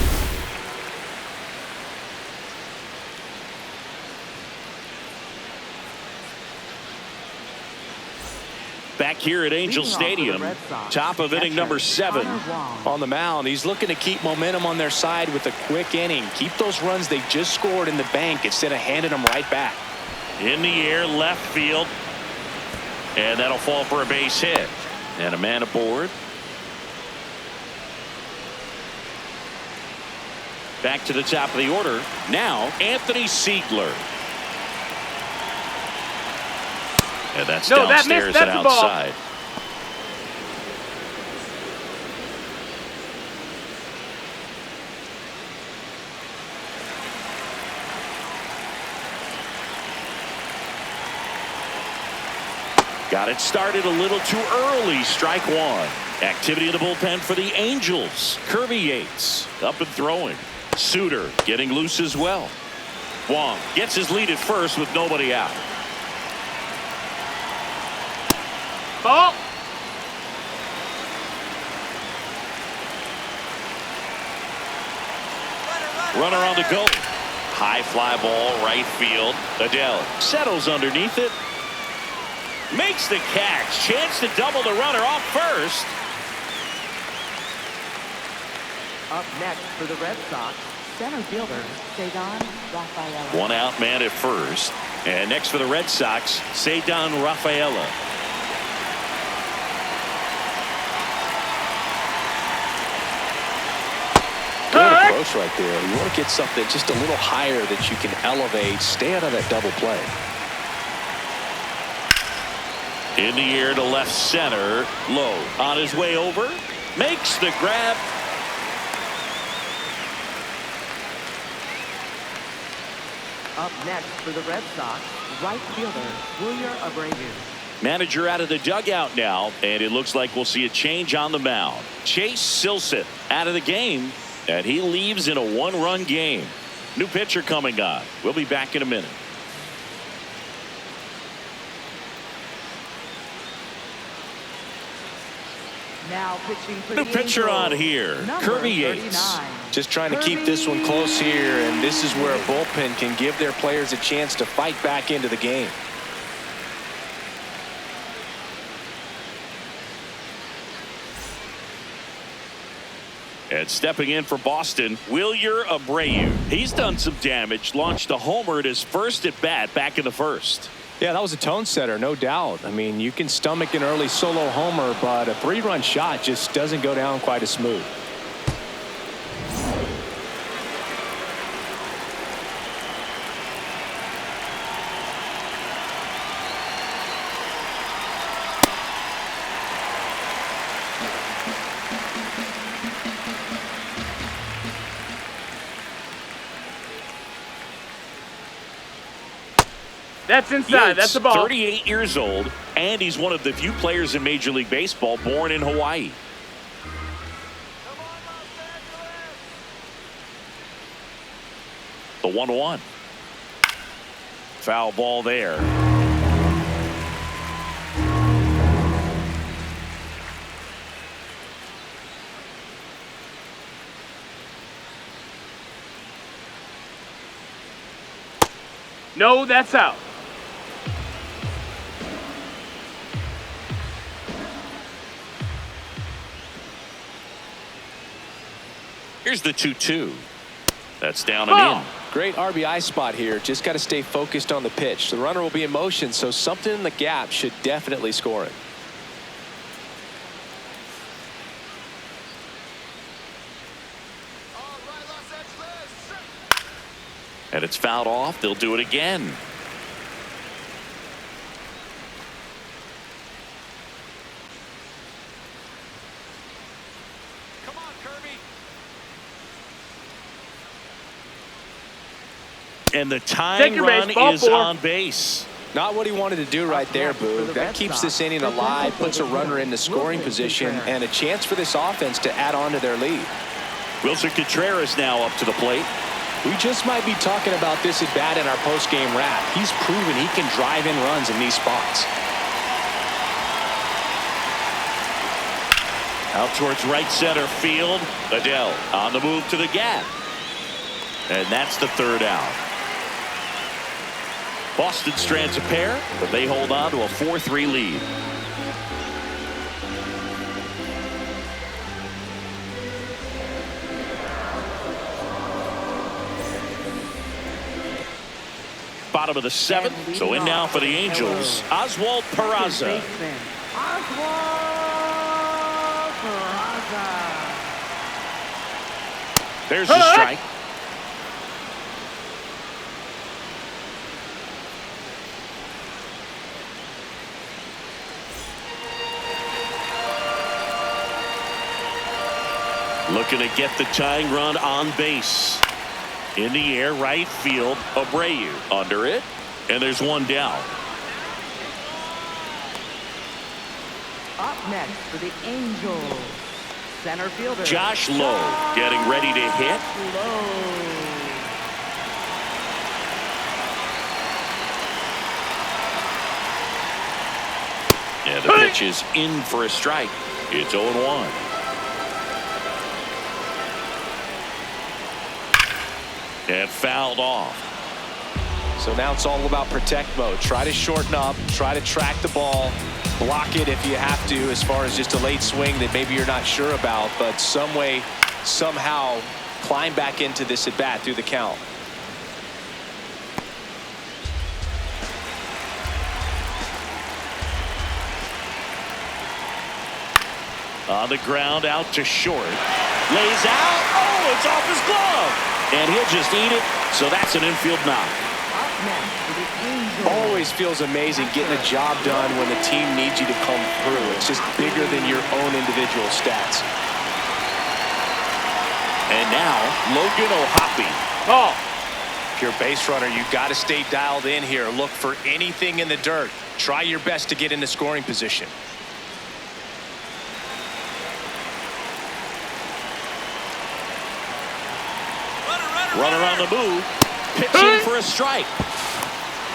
Back here at Angel Stadium, top of inning number 7.
On the mound, he's looking to keep momentum on their side with a quick inning. Keep those runs they just scored in the bank instead of handing them right back.
In the air, left field. And that'll fall for a base hit. And a man aboard. Back to the top of the order. Now, Anthony Siegler. And that's downstairs and outside. Got it started a little too early. Strike 1. Activity in the bullpen for the Angels. Kirby Yates up and throwing. Suter getting loose as well. Wong gets his lead at first with nobody out.
Ball.
Runner on the go. High fly ball right field. Adele settles underneath it. Makes the catch. Chance to double the runner off first.
Up next for the Red Sox, center fielder, Cedon Rafaela.
One out man at first. And next for the Red Sox, Cedon Rafaela.
Good approach right there. You want to get something just a little higher that you can elevate. Stay out of that double play.
In the air to left center. Low on his way over. Makes the grab.
Up next for the Red Sox, right fielder, Wilyer Abreu.
Manager out of the dugout now, and it looks like we'll see a change on the mound. Chase Silseth out of the game, and he leaves in a one-run game. New pitcher coming on. We'll be back in a minute.
Now pitching for
New
the
pitcher
Angels,
on here,
number
Kirby Yates.
39.
Just trying to keep this one close here, and this is where a bullpen can give their players a chance to fight back into the game.
And stepping in for Boston, Wilyer Abreu. He's done some damage, launched a homer at his first at bat back in the first.
Yeah, that was a tone setter, no doubt. I mean, you can stomach an early solo homer, but a three-run shot just doesn't go down quite as smooth.
That's inside. That's the ball.
38 years old, and he's one of the few players in Major League Baseball born in Hawaii. The 1-1. Foul ball there.
No, that's out.
Here's the 2-2. That's down
Ball.
and in.
Great RBI spot here. Just got to stay focused on the pitch. The runner will be in motion, so something in the gap should definitely score it.
All right, Los Angeles.
And it's fouled off. They'll do it again.
Come on, Kirby.
And the
Take
tying
your
run
base, ball
is
four.
on base.
Not what he wanted to do right there, Boog. That keeps this inning alive, puts a runner in the scoring position, and a chance for this offense to add on to their lead.
Wilson Contreras now up to the plate.
We just might be talking about this at bat in our post-game wrap. He's proven he can drive in runs in these spots.
Out towards right center field. Adele on the move to the gap. And that's the third out. Boston strands a pair, but they hold on to a 4-3 lead. Bottom of the seventh, so in now for the Angels, Oswald Peraza.
Oswald Peraza.
There's the strike. Looking to get the tying run on base. In the air, right field, Abreu under it, and there's one down.
Up next for the Angels, center fielder
Josh Lowe getting ready to hit.
Lowe.
And the pitch is in for a strike. It's 0-1. And fouled off.
So now it's all about protect mode. Try to shorten up, try to track the ball, block it if you have to, as far as just a late swing that maybe you're not sure about, but some way, somehow climb back into this at bat through the count.
On the ground, out to short. Lays out. Oh, it's off his glove. And he'll just eat it. So that's an infield knock.
Up next for the Angels.
Always feels amazing getting a job done when the team needs you to come through. It's just bigger than your own individual stats.
And now, Logan O'Hoppe.
Ball.
If you're a base runner, you got to stay dialed in here. Look for anything in the dirt. Try your best to get into scoring position.
Runner on the move. Pitching for a strike.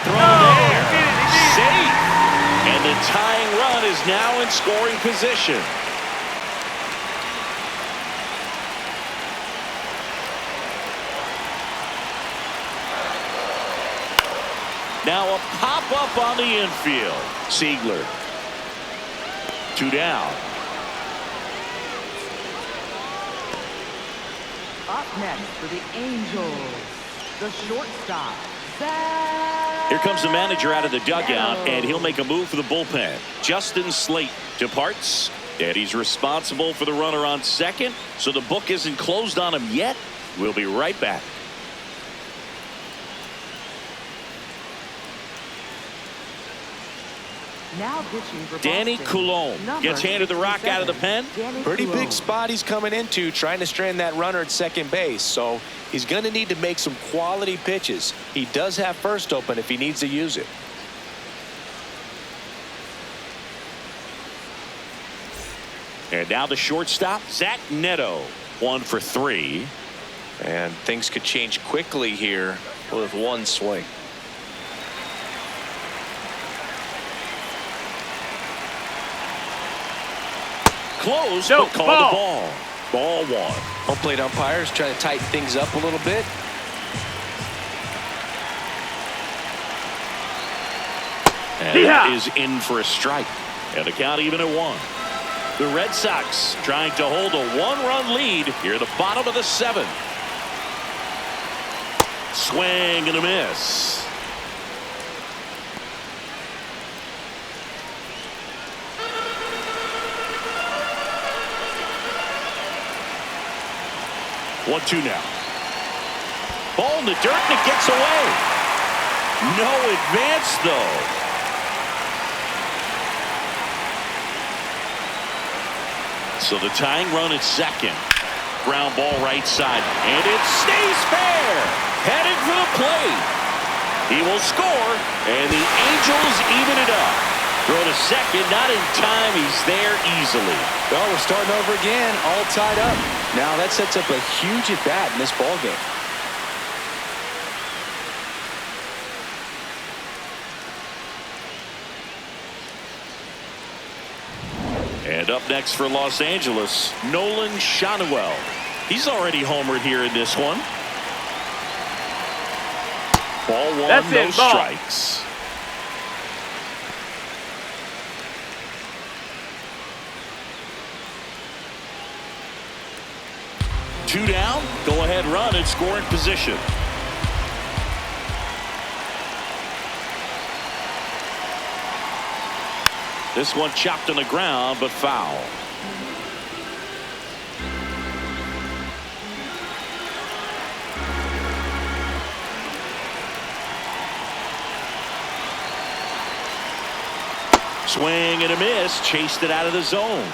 Throw there. Safe. And the tying run is now in scoring position. Now a pop-up on the infield. Siegler. 2 down.
Up next for the Angels, the shortstop,
Here comes the manager out of the dugout, and he'll make a move for the bullpen. Justin Slate departs, and he's responsible for the runner on second, so the book isn't closed on him yet. We'll be right back.
Now pitching for
Danny
Boston,
Coulombe
number
gets handed the rock out of the pen.
Danny
Pretty
Coulombe.
big spot he's coming into, trying to strand that runner at second base. So he's going to need to make some quality pitches. He does have first open if he needs to use it.
And now the shortstop, Zach Neto, 1 for 3.
And things could change quickly here with one swing.
Close,
No,
but called
ball.
the ball. Ball 1.
Home plate umpires trying to tighten things up a little bit.
And that is in for a strike. And the count even at 1. The Red Sox trying to hold a 1-run lead here at the bottom of the 7th. Swing and a miss. One, 2 now. Ball in the dirt and it gets away. No advance though. So the tying run at second. Ground ball right side. And it stays fair. Headed for the plate. He will score. And the Angels even it up. Throw to second. Not in time. He's there easily.
Well, we're starting over again, all tied up. Now that sets up a huge at bat in this ball game.
And up next for Los Angeles, Nolan Schanuel. He's already homered here in this one. Ball 1,
That's
no
it, ball.
strikes. Two down, go ahead run and scoring position. This one chopped on the ground, but foul. Swing and a miss, chased it out of the zone.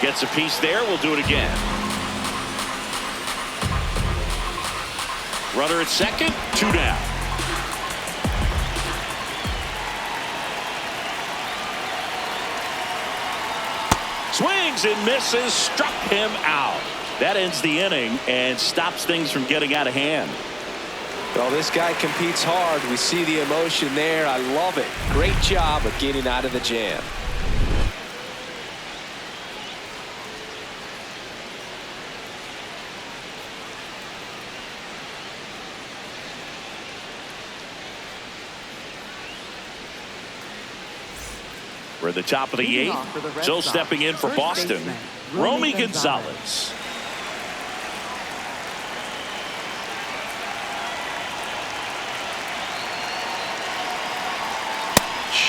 Gets a piece there, we'll do it again. Runner at second, 2 down. Swings and misses, struck him out. That ends the inning and stops things from getting out of hand.
Well, this guy competes hard. We see the emotion there. I love it. Great job of getting out of the jam.
We're at the top of the
Leading
8th.
off for the Red
So
Sox,
stepping in for
first
Boston,
baseman,
Romy
Romy
Gonzalez.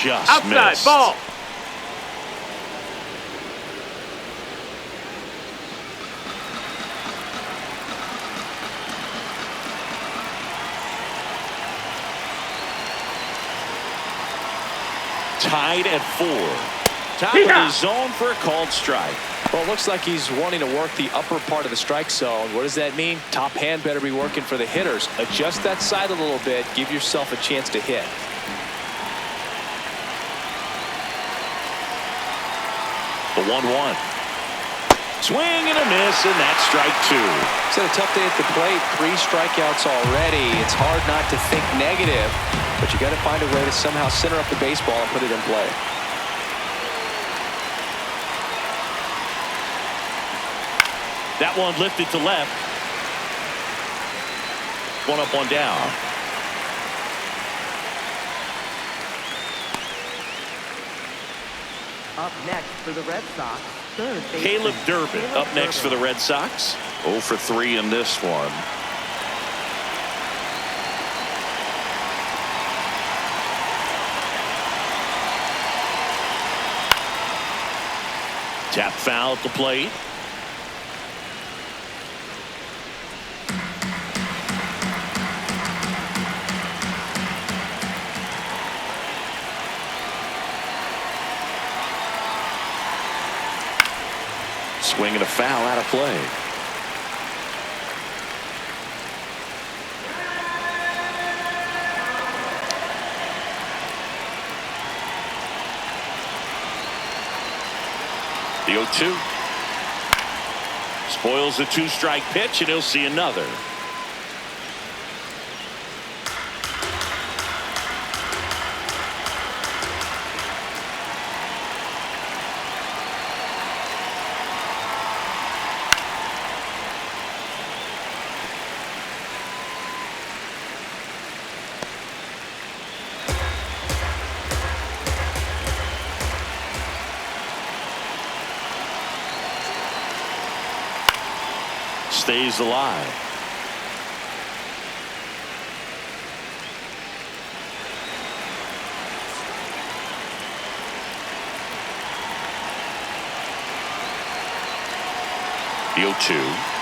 Just
Outside,
missed.
ball.
Tied at 4. Top of the zone for a called strike.
Well, it looks like he's wanting to work the upper part of the strike zone. What does that mean? Top hand better be working for the hitters. Adjust that side a little bit. Give yourself a chance to hit.
The 1-1. Swing and a miss, and that's strike 2.
It's had a tough day at the plate. 3 strikeouts already. It's hard not to think negative, but you got to find a way to somehow center up the baseball and put it in play.
That one lifted to left. 1 up, 1 down.
Up next for the Red Sox, third baseman,
Caleb Durbin
Caleb
up next for
Durbin.
the Red Sox. 0 for 3 in this one. Tap foul at the plate. Swing and a foul out of play. The 0-2. Spoils the 2-strike pitch, and he'll see another. Stays alive. The 0-2.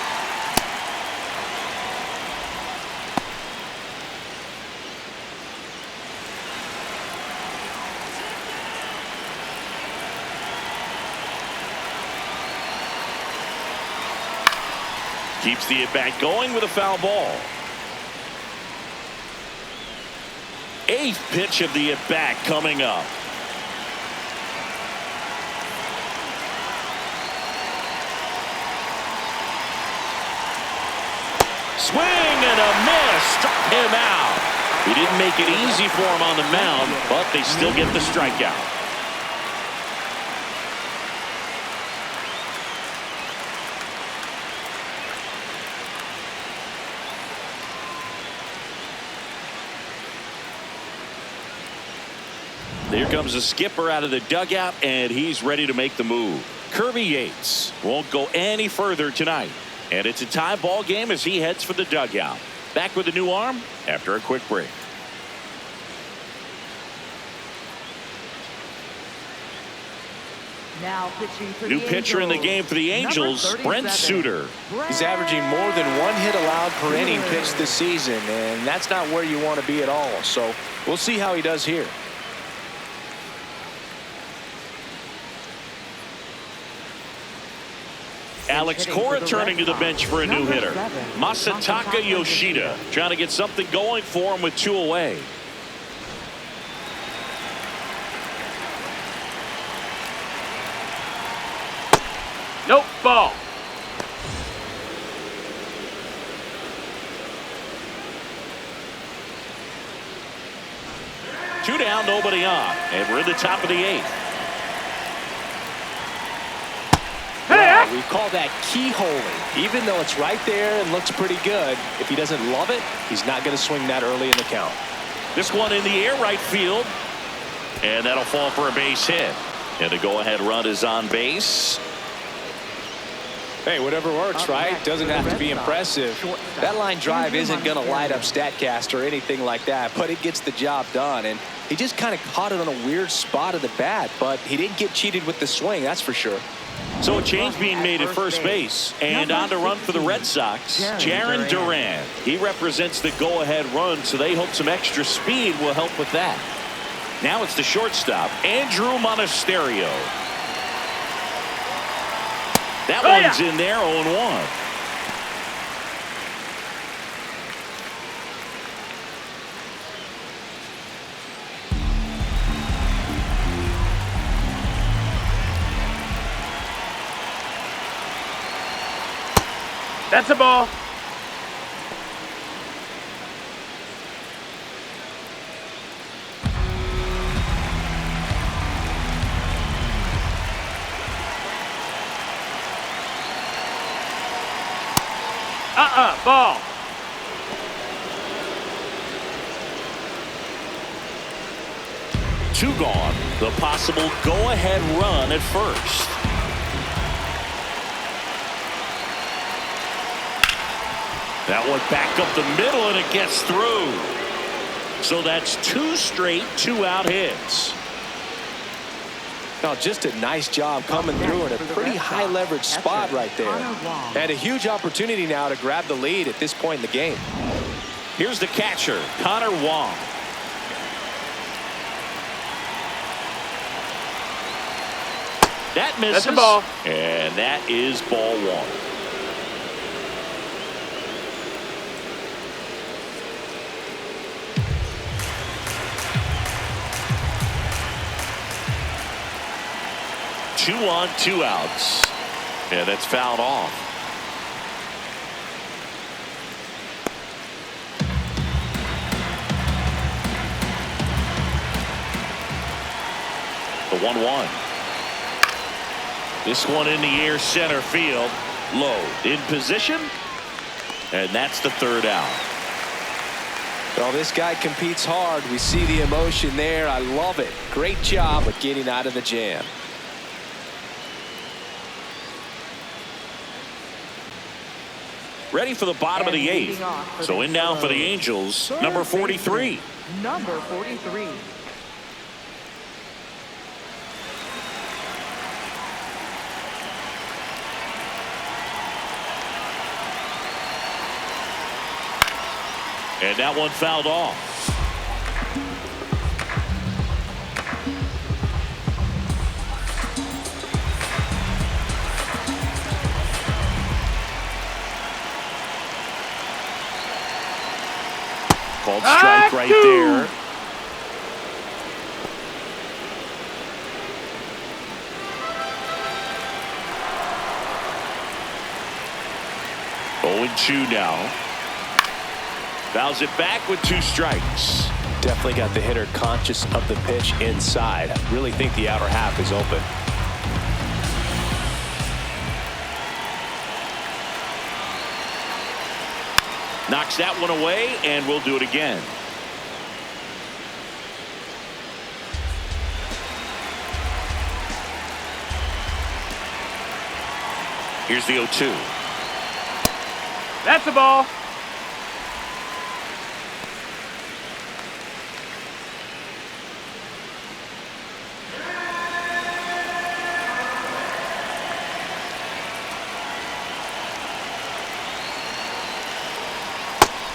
Keeps the at-bat going with a foul ball. 8th pitch of the at-bat coming up. Swing and a miss. Struck him out. He didn't make it easy for him on the mound, but they still get the strikeout. Here comes the skipper out of the dugout, and he's ready to make the move. Kirby Yates won't go any further tonight. And it's a tie ball game as he heads for the dugout. Back with a new arm after a quick break.
Now pitching for
New
the
pitcher in the
Angels,
game for the Angels,
number
Brent
37,
Suter.
He's averaging more than 1 hit allowed per inning pitched this season, and that's not where you want to be at all. So we'll see how he does here.
Alex
hitting for
Cora
the
turning to
Red
the bench
Sox,
for a new
number
hitter.
7,
Masataka Yoshida trying to get something going for him with 2 away.
Nope, ball.
Two down, nobody on, and we're in the top of the 8th.
Hey!
We call that keyholing. Even though it's right there and looks pretty good, if he doesn't love it, he's not going to swing that early in the count.
This one in the air, right field, and that'll fall for a base hit. And the go-ahead run is on base.
Hey, whatever works, right? Doesn't have to be impressive. That line drive isn't going to light up StatCast or anything like that, but it gets the job done. And he just kind of caught it on a weird spot of the bat, but he didn't get cheated with the swing, that's for sure.
So a change being made at first base. And on to run for the Red Sox, Jarren Duran. He represents the go-ahead run, so they hope some extra speed will help with that. Now it's the shortstop, Andrew Monasterio. That one's in there, 0-1.
That's a ball. Ball.
Two gone. The possible go-ahead run at first. That one back up the middle, and it gets through. So that's 2 straight 2-out hits.
No, just a nice job coming through in a pretty high leverage spot right there. And a huge opportunity now to grab the lead at this point in the game.
Here's the catcher, Connor Wong. That misses.
That's a ball.
And that is ball 1. Two on, 2 outs. And it's fouled off. The 1-1. This one in the air, center field. Low in position. And that's the 3rd out.
Well, this guy competes hard. We see the emotion there. I love it. Great job of getting out of the jam.
Ready for the bottom of the 8th. So in now for the Angels, number 43.
Number 43.
And that one fouled off. Called strike right there. Oh, 0-2 now. Fouls it back with 2 strikes.
Definitely got the hitter conscious of the pitch inside. I really think the outer half is open.
Knocks that one away, and we'll do it again. Here's the 0-2.
That's a ball.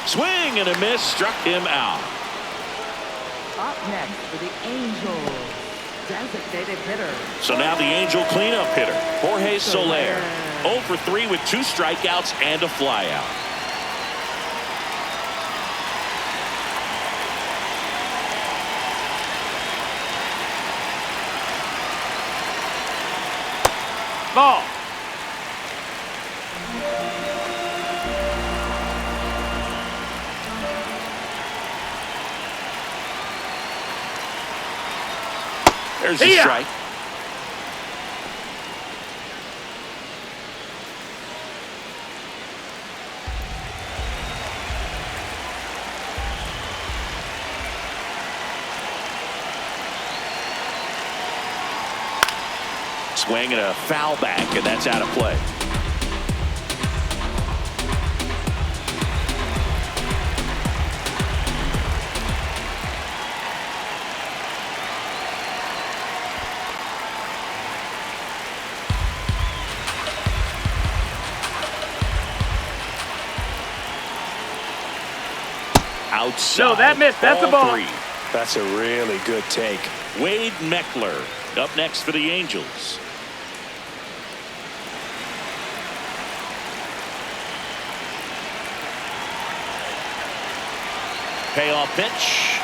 Swing and a miss, struck him out.
Up next for the Angels, designated hitter.
So now the Angel cleanup hitter, Jorge Soler. 0 for 3 with 2 strikeouts and a flyout.
Ball.
There's a strike. Swing and a foul back, and that's out of play. Outside.
No, that missed. That's a ball.
3.
That's a really good take.
Wade Meckler up next for the Angels. Payoff pitch.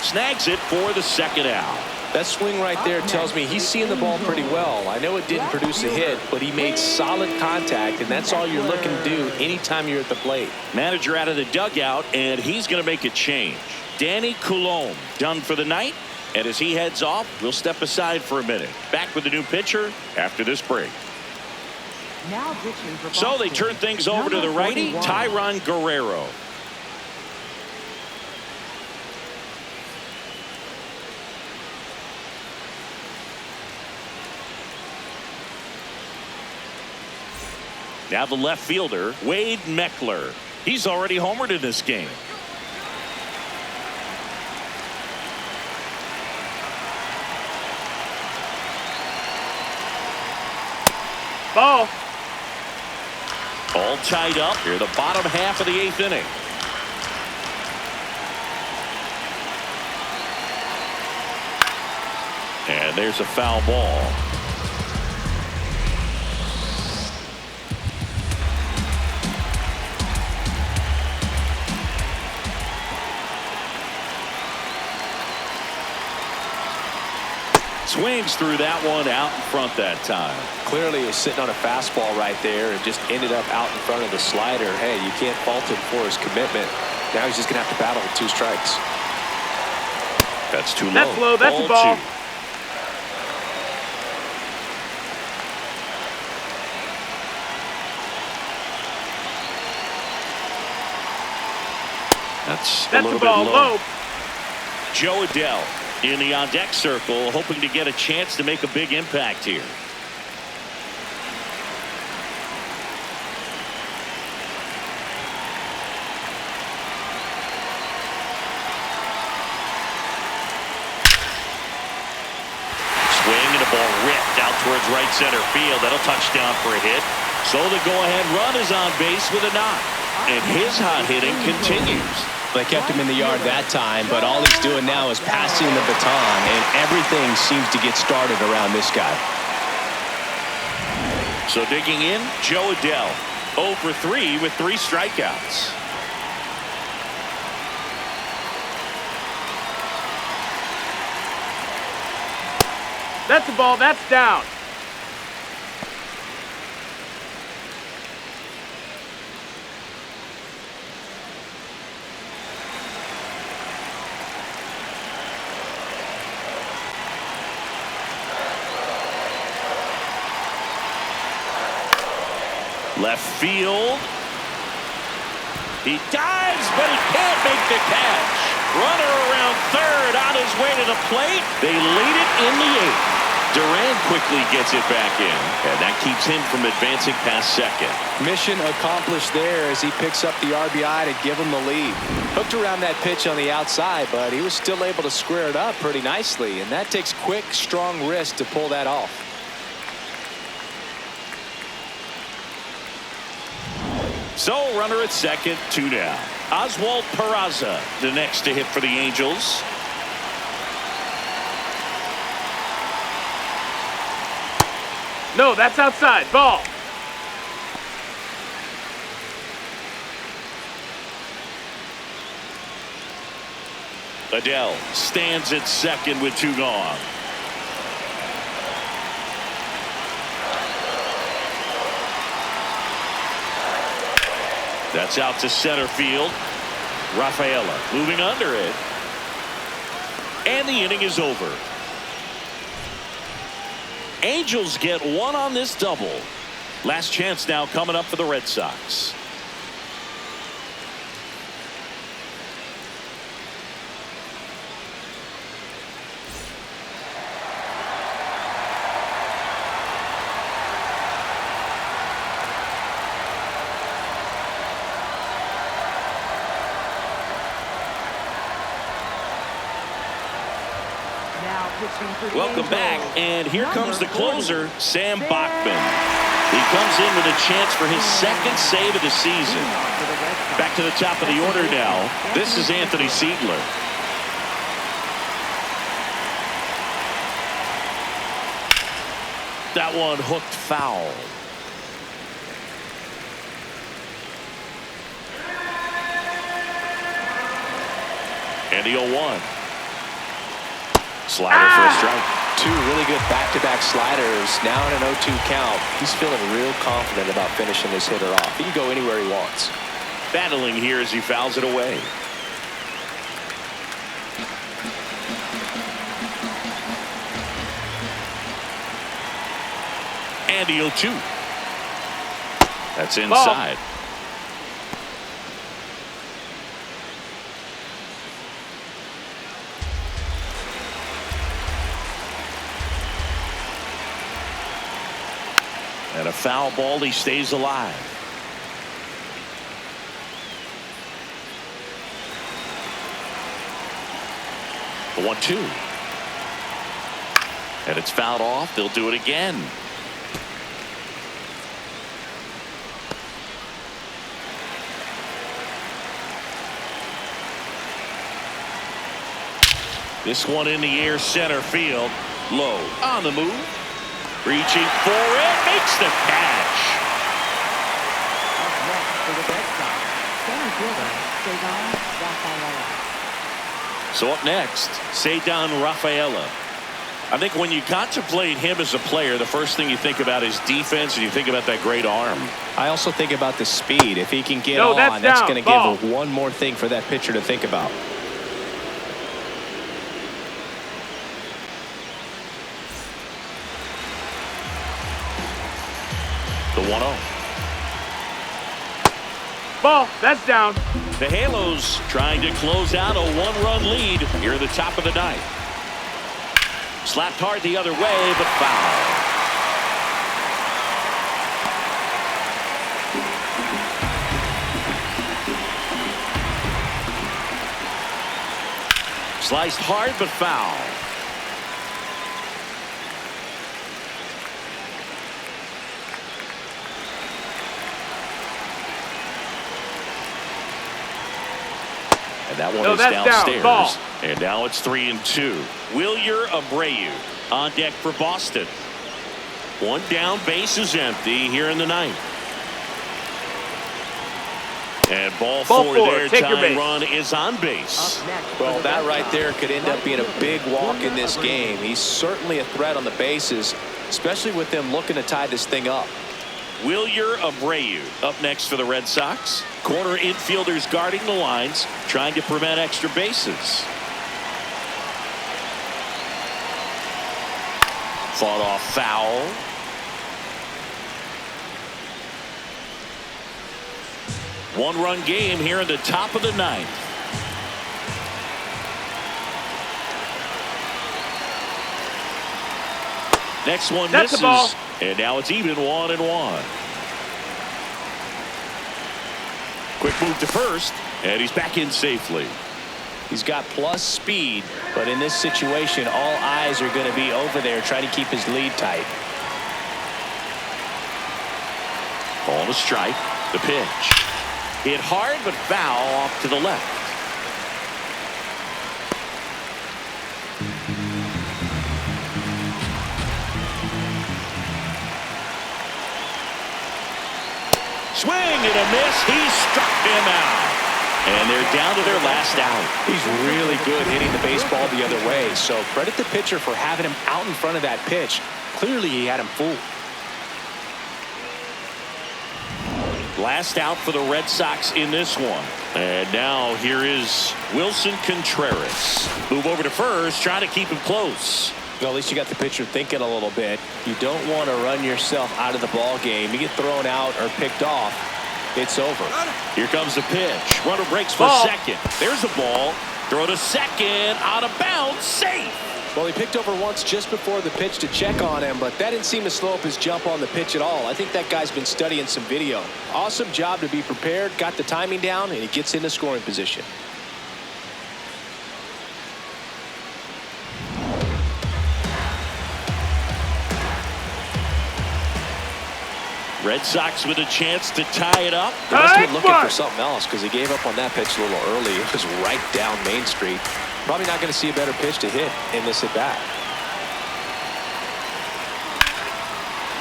Snags it for the second out.
That swing right there tells me he's seeing the ball pretty well. I know it didn't produce a hit, but he made solid contact, and that's all you're looking to do anytime you're at the plate.
Manager out of the dugout, and he's going to make a change. Danny Coulombe done for the night, and as he heads off, we'll step aside for a minute. Back with the new pitcher after this break.
Now pitching for
So they
Boston,
turn things over to the righty,
number 41.
Tyron Guerrero. Now the left fielder, Wade Meckler. He's already homered in this game.
Ball.
All tied up here, the bottom half of the 8th inning. And there's a foul ball. Swings through that one out in front that time.
Clearly he was sitting on a fastball right there and just ended up out in front of the slider. Hey, you can't fault him for his commitment. Now he's just going to have to battle with 2 strikes.
That's too low.
That's low. That's a ball.
2. That's a little
ball.
bit low.
Low.
Joe Adell in the on-deck circle, hoping to get a chance to make a big impact here. Swing and a ball ripped out towards right center field. That'll touch down for a hit. So the go-ahead run is on base with a knock. And his hot hitting continues.
They kept him in the yard that time, but all he's doing now is passing the baton, and everything seems to get started around this guy.
So digging in, Joe Adell, 0 for 3 with 3 strikeouts.
That's a ball. That's down.
Left field. He dives, but he can't make the catch. Runner around third on his way to the plate. They lead it in the 8th. Duran quickly gets it back in, and that keeps him from advancing past second.
Mission accomplished there as he picks up the RBI to give him the lead. Hooked around that pitch on the outside, but he was still able to square it up pretty nicely, and that takes quick, strong wrist to pull that off.
So runner at second, 2 down. Oswald Peraza, the next to hit for the Angels.
No, that's outside. Ball.
Adele stands at second with 2 gone. That's out to center field. Rafaela moving under it. And the inning is over. Angels get 1 on this double. Last chance now coming up for the Red Sox.
Now pitching for the
Welcome back,
Angels.
and here comes the
Number 40,
closer, Sam
Sam
Bachman. He comes in with a chance for his second save of the season.
for the Red Sox.
Back to the top of the order now. This is Anthony Siegler. That one hooked foul. And the 0-1. Slider for a strike.
2 really good back-to-back sliders. Now in an 0-2 count. He's feeling real confident about finishing this hitter off. He can go anywhere he wants.
Battling here as he fouls it away. And the 0-2. That's inside. And a foul ball, he stays alive. The 1-2. And it's fouled off. They'll do it again. This one in the air, center field. Low on the move. Reaching for it. Makes the catch.
Up next for the Red Sox, center fielder, Cesar Rafaela.
So up next, Cesar Rafaela. I think when you contemplate him as a player, the first thing you think about is defense, and you think about that great arm.
I also think about the speed. If he can get
No,
on,
that's
that's
down.
going to
Ball.
give him one more thing for that pitcher to think about.
The 1-0.
Ball. That's down.
The Halos trying to close out a 1-run lead here in the top of the 9th. Slapped hard the other way, but foul. Sliced hard, but foul. And that one
No,
is
that's down.
downstairs.
Ball.
And now it's 3-2. Wilyer Abreu on deck for Boston. One down, base is empty here in the 9th. And ball
Ball
four,
four,
their
take your
tying
base.
run is on base.
Up next for
Well,
the
that
Red
right
Sox,
there could end up being a big walk in this
Wilyer
game. He's certainly a threat on the bases, especially with them looking to tie this thing up.
Wilyer Abreu up next for the Red Sox. Corner infielders guarding the lines, trying to prevent extra bases. Fought off foul. One-run game here in the top of the 9th. Next one
That's the ball.
misses, and now it's even 1-1. Quick move to first, and he's back in safely.
He's got plus speed, but in this situation, all eyes are going to be over there trying to keep his lead tight.
Ball to strike. The pitch. Hit hard, but foul off to the left. Swing and a miss. He struck him out. And they're down to their last out.
He's really good hitting the baseball the other way. So credit the pitcher for having him out in front of that pitch. Clearly he had him fooled.
Last out for the Red Sox in this one. And now here is Wilson Contreras. Move over to first, trying to keep him close.
Well, at least you got the pitcher thinking a little bit. You don't want to run yourself out of the ball game. You get thrown out or picked off, it's over.
Here comes the pitch. Runner breaks for second. There's a ball. Throw to second. Out of bounds. Safe.
Well, he picked over once just before the pitch to check on him, but that didn't seem to slow up his jump on the pitch at all. I think that guy's been studying some video. Awesome job to be prepared, got the timing down, and he gets into scoring position.
Red Sox with a chance to tie it up.
They must have been looking for something else because he gave up on that pitch a little early. It was right down Main Street. Probably not going to see a better pitch to hit in this at bat.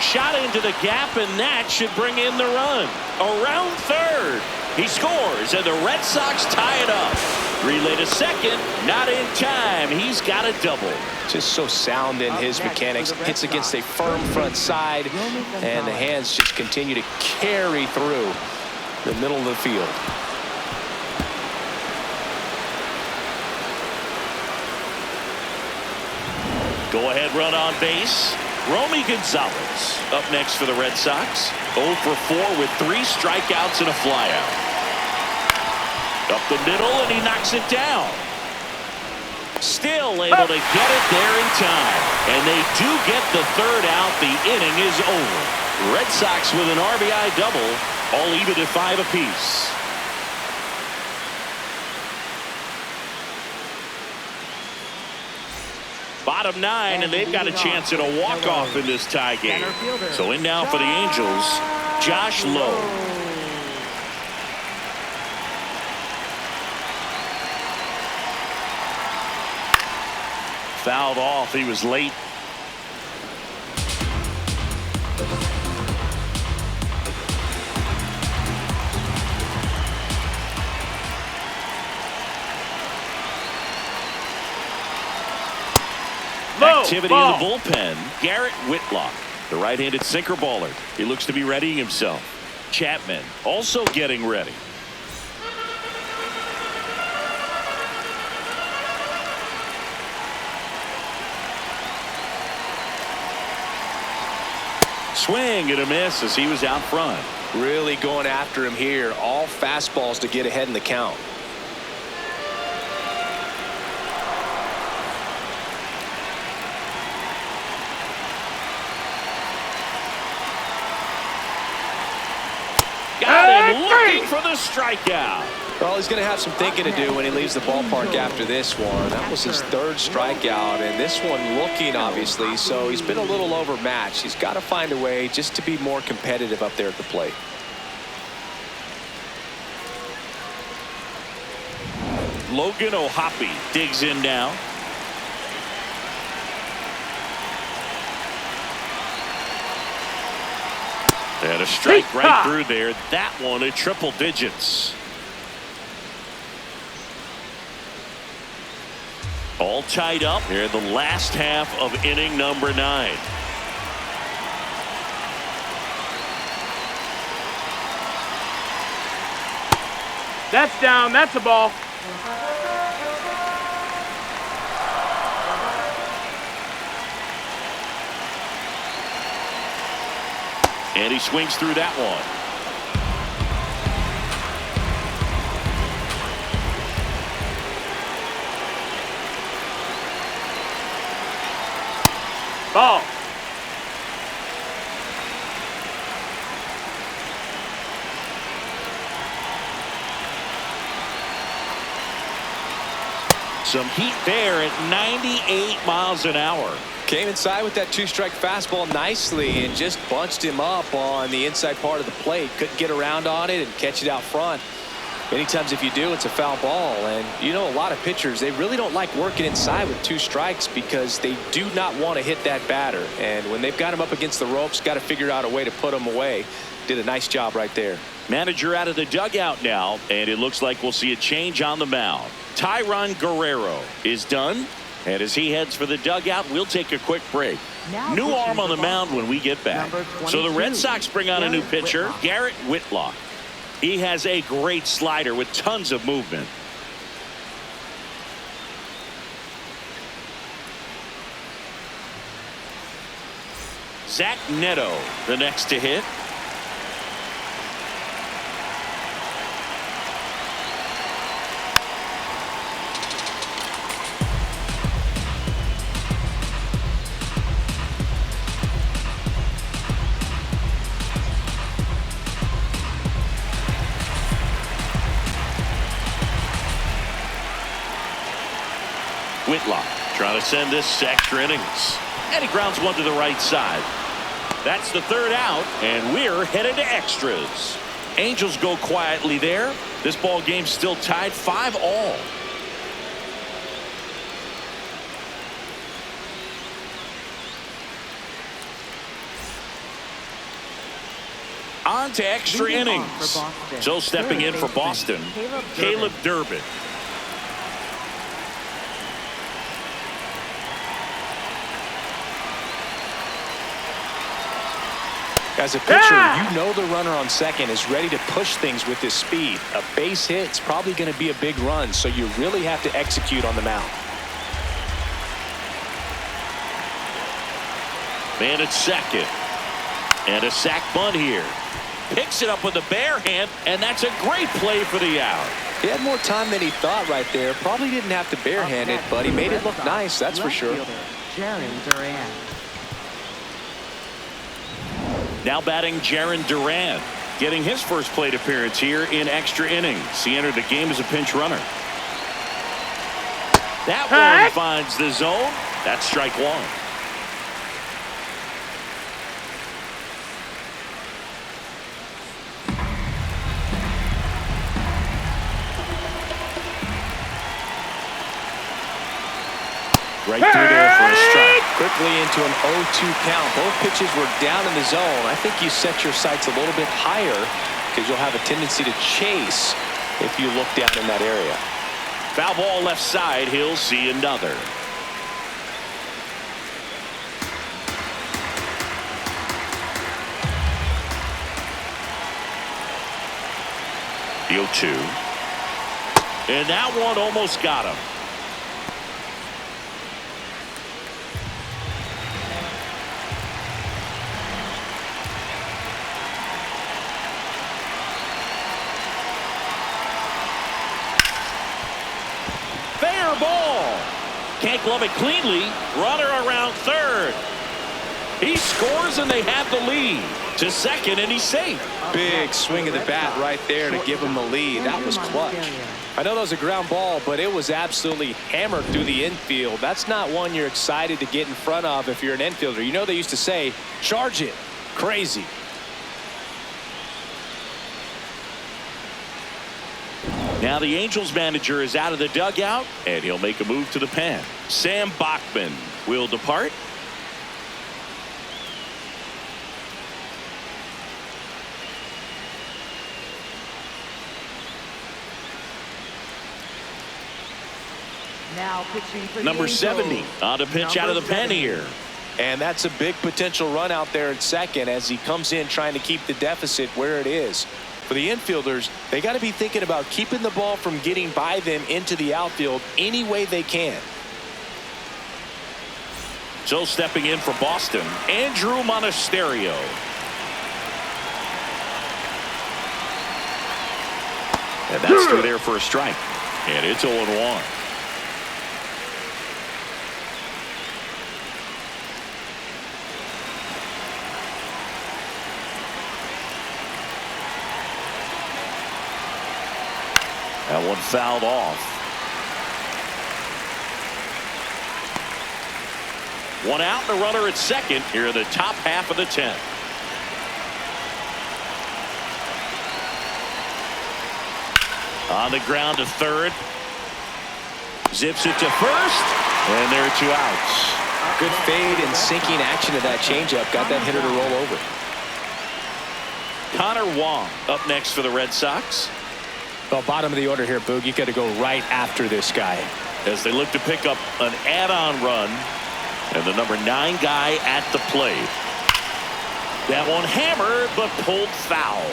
Shot into the gap, and that should bring in the run. Around third. He scores, and the Red Sox tie it up. Relay to second. Not in time. He's got a double.
Just so sound in his mechanics. Hits against a firm front side, and the hands just continue to carry through the middle of the field.
Go ahead run on base. Romy Gonzalez up next for the Red Sox. 0 for 4 with 3 strikeouts and a flyout. Up the middle, and he knocks it down. Still able to get it there in time. And they do get the third out. The inning is over. Red Sox with an RBI double, all even at 5 apiece. Bottom 9, and they've got a chance at a walk-off in this tie game. So in now for the Angels, Josh Lowe. Fouled off. He was late. Activity in the bullpen. Garrett Whitlock, the right-handed sinker baller. He looks to be readying himself. Chapman also getting ready. Swing and a miss as he was out front.
Really going after him here. All fastballs to get ahead in the count. Looking for the strikeout. Well, he's going to have some thinking to do when he leaves the ballpark after this one. That was his 3rd strikeout, and this one looking, obviously, so he's been a little overmatched. He's got to find a way just to be more competitive up there at the plate.
Logan O'Hoppe digs in now. And a strike right through there. That one at triple digits. All tied up here in the last half of inning number 9.
That's down. That's a ball.
And he swings through that one.
Ball.
Some heat there at 98 miles an hour.
Came inside with that 2-strike fastball nicely and just bunched him up on the inside part of the plate. Couldn't get around on it and catch it out front. Many times if you do, it's a foul ball. And you know, a lot of pitchers, they really don't like working inside with 2 strikes because they do not want to hit that batter. And when they've got him up against the ropes, got to figure out a way to put him away. Did a nice job right there.
Manager out of the dugout now, and it looks like we'll see a change on the mound. Tyron Guerrero is done, and as he heads for the dugout, we'll take a quick break. New arm on the mound when we get back. So the Red Sox bring on a new pitcher, Garrett Whitlock. He has a great slider with tons of movement. Zach Neto, the next to hit. Whitlock trying to send this to extra innings. And he grounds one to the right side. That's the 3rd out, and we're headed to extras. Angels go quietly there. This ball game's still tied 5-all. On to extra innings. So stepping in for Boston, Caleb Durbin.
As a pitcher, you know the runner on second is ready to push things with his speed. A base hit's probably going to be a big run, so you really have to execute on the mound.
Man at second. And a sac bunt here. Picks it up with a bare hand, and that's a great play for the out.
He had more time than he thought right there. Probably didn't have to barehand it, but he made it look nice, that's for sure.
Now batting Jarren Duran, getting his first plate appearance here in extra innings. He entered the game as a pinch runner. That one finds the zone. That's strike 1. Right through there for a strike.
Quickly into an 0-2 count. Both pitches were down in the zone. I think you set your sights a little bit higher because you'll have a tendency to chase if you look down in that area.
Foul ball left side. He'll see another. The 0-2. And that one almost got him. Ball. Can't glove it cleanly. Runner around third. He scores and they have the lead. To second and he's safe.
Big swing of the bat right there to give him the lead. That was clutch. I know that was a ground ball, but it was absolutely hammered through the infield. That's not one you're excited to get in front of if you're an infielder. You know they used to say, charge it. Crazy.
Now the Angels manager is out of the dugout, and he'll make a move to the pen. Sam Bachman will depart.
Now pitching for
Number
the
70
Angels.
on to pitch out of the pen here.
And that's a big potential run out there at second as he comes in trying to keep the deficit where it is. For the infielders, they got to be thinking about keeping the ball from getting by them into the outfield any way they can.
So stepping in for Boston, Andrew Monasterio. And that's through there for a strike. And it's 0-1. That one fouled off. One out and a runner at second here in the top half of the 10th. On the ground to third. Zips it to first. And there are 2 outs.
Good fade and sinking action of that changeup. Got that hitter to roll over.
Connor Wong up next for the Red Sox.
Well, bottom of the order here, Boog. You got to go right after this guy.
As they look to pick up an add-on run. And the number 9 guy at the plate. That one hammered, but pulled foul.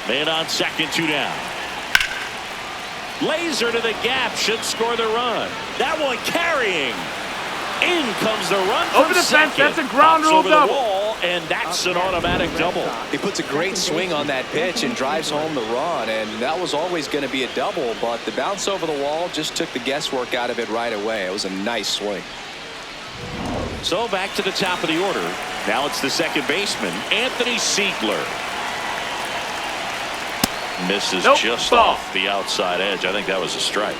Man on second, 2 down. Laser to the gap, should score the run. That one carrying. In comes the run from
over the fence.
second.
That's a ground
Pops
rule
over
double.
the wall, and that's an automatic double.
He puts a great swing on that pitch and drives home the run, and that was always going to be a double, but the bounce over the wall just took the guesswork out of it right away. It was a nice swing.
So back to the top of the order. Now it's the second baseman, Anthony Siegler. Misses just
ball.
off the outside edge. I think that was a strike.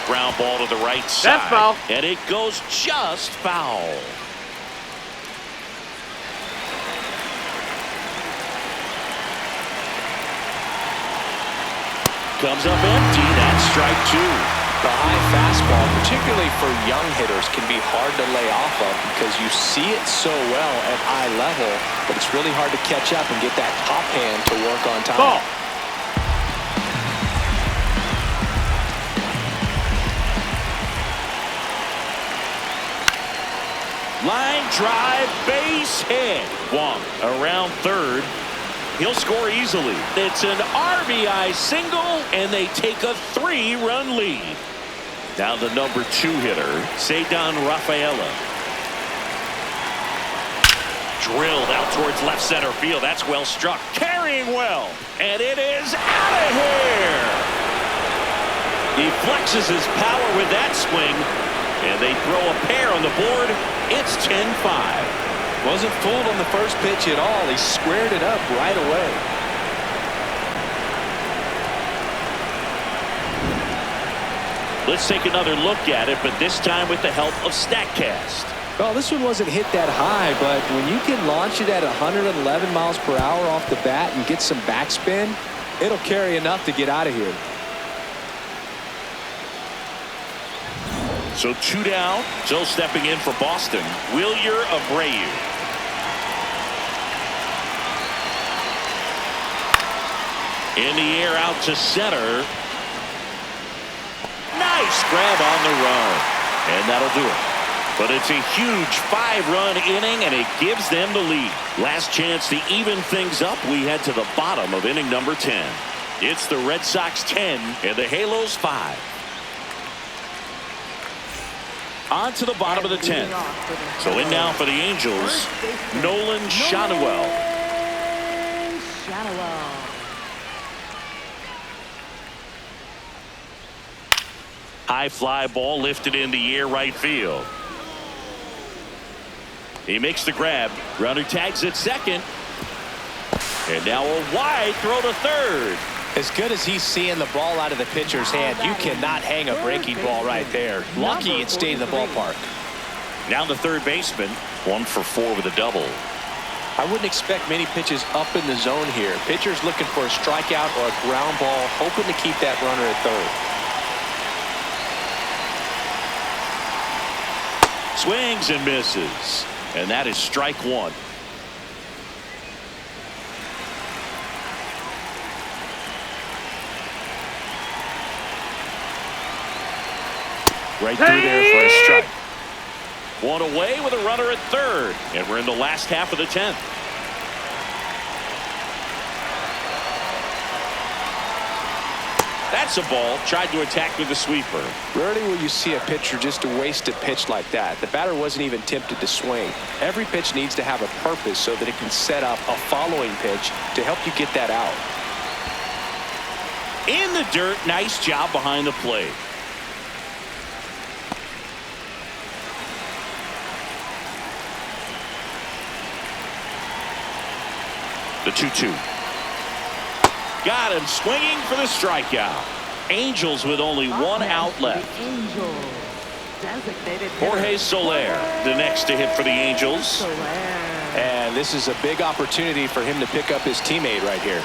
Ground ball to the right side.
That's foul.
And it goes just foul. Comes up empty. That's strike 2.
The high fastball, particularly for young hitters, can be hard to lay off of because you see it so well at eye level, but it's really hard to catch up and get that top hand to work on time.
Ball.
Line drive, base hit. Wong around third. He'll score easily. It's an RBI single, and they take a 3-run lead. Now the number 2 hitter, Ceddanne Rafaela. Drilled out towards left center field. That's well struck. Carrying well. And it is out of here. He flexes his power with that swing. And they throw a pair on the board. It's 10-5.
Wasn't fooled on the first pitch at all. He squared it up right away.
Let's take another look at it, but this time with the help of StatCast.
Well, this one wasn't hit that high, but when you can launch it at 111 miles per hour off the bat and get some backspin, it'll carry enough to get out of here.
So 2 down. Still stepping in for Boston, Wilyer Abreu. In the air out to center. Nice grab on the run. And that'll do it. But it's a huge 5-run inning, and it gives them the lead. Last chance to even things up. We head to the bottom of inning number 10. It's the Red Sox 10 and the Halos 5. On to the bottom of the 10th. So in now for the Angels, Nolan Schanuel. High fly ball lifted in the air right field. He makes the grab. Runner tags at second. And now a wide throw to third.
As good as he's seeing the ball out of the pitcher's hand, you cannot hang a breaking ball right there. Lucky it stayed in the ballpark.
Now the third baseman, 1 for 4 with a double.
I wouldn't expect many pitches up in the zone here. Pitcher's looking for a strikeout or a ground ball, hoping to keep that runner at third.
Swings and misses. And that is strike 1.
Right through there for a strike.
1 away with a runner at third. And we're in the last half of the 10th. That's a ball. Tried to attack with a sweeper.
Rarely will you see a pitcher just waste a pitch like that. The batter wasn't even tempted to swing. Every pitch needs to have a purpose so that it can set up a following pitch to help you get that out.
In the dirt. Nice job behind the plate. The 2-2. Got him swinging for the strikeout. Angels with only one out left.
Angels. Designated
Jorge Soler, the next to hit for the Angels.
And this is a big opportunity for him to pick up his teammate right here.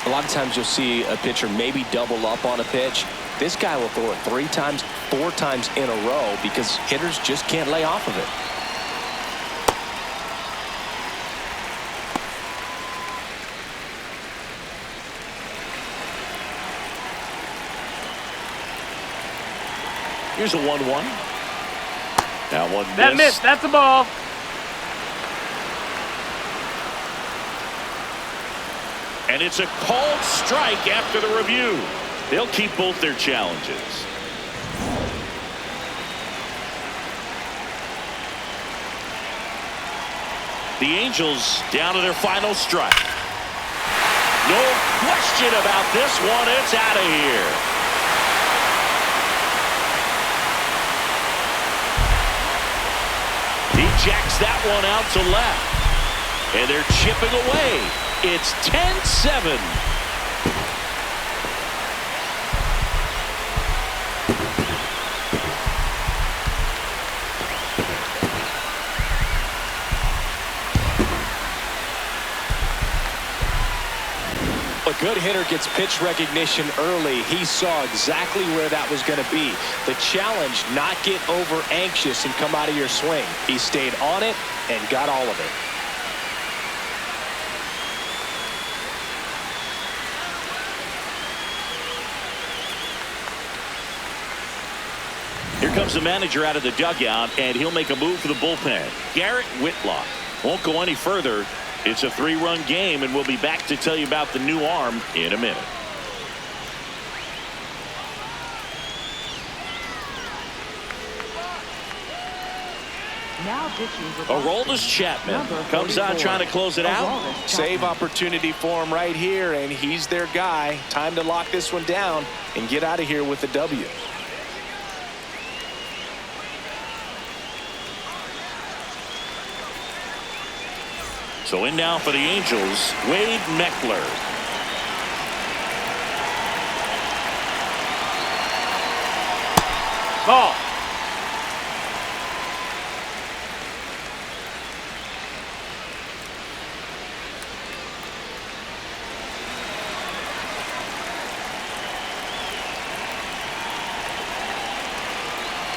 A lot of times you'll see a pitcher maybe double up on a pitch. This guy will throw it 3 times, 4 times in a row because hitters just can't lay off of it.
Here's a 1-1. That one missed.
That missed. That's a ball.
And it's a called strike after the review. They'll keep both their challenges. The Angels down to their final strike. No question about this one. It's out of here. He jacks that one out to left. And they're chipping away. It's 10-7.
A good hitter gets pitch recognition early. He saw exactly where that was going to be. The challenge, not get over anxious and come out of your swing. He stayed on it and got all of it.
Here comes the manager out of the dugout, and he'll make a move for the bullpen. Garrett Whitlock won't go any further. It's a 3-run game, and we'll be back to tell you about the new arm in a minute.
Now pitching for
Aroldis Chapman comes on trying to close it out.
Save opportunity for him right here, and he's their guy. Time to lock this one down and get out of here with the W.
So in now for the Angels, Wade Meckler.
Ball.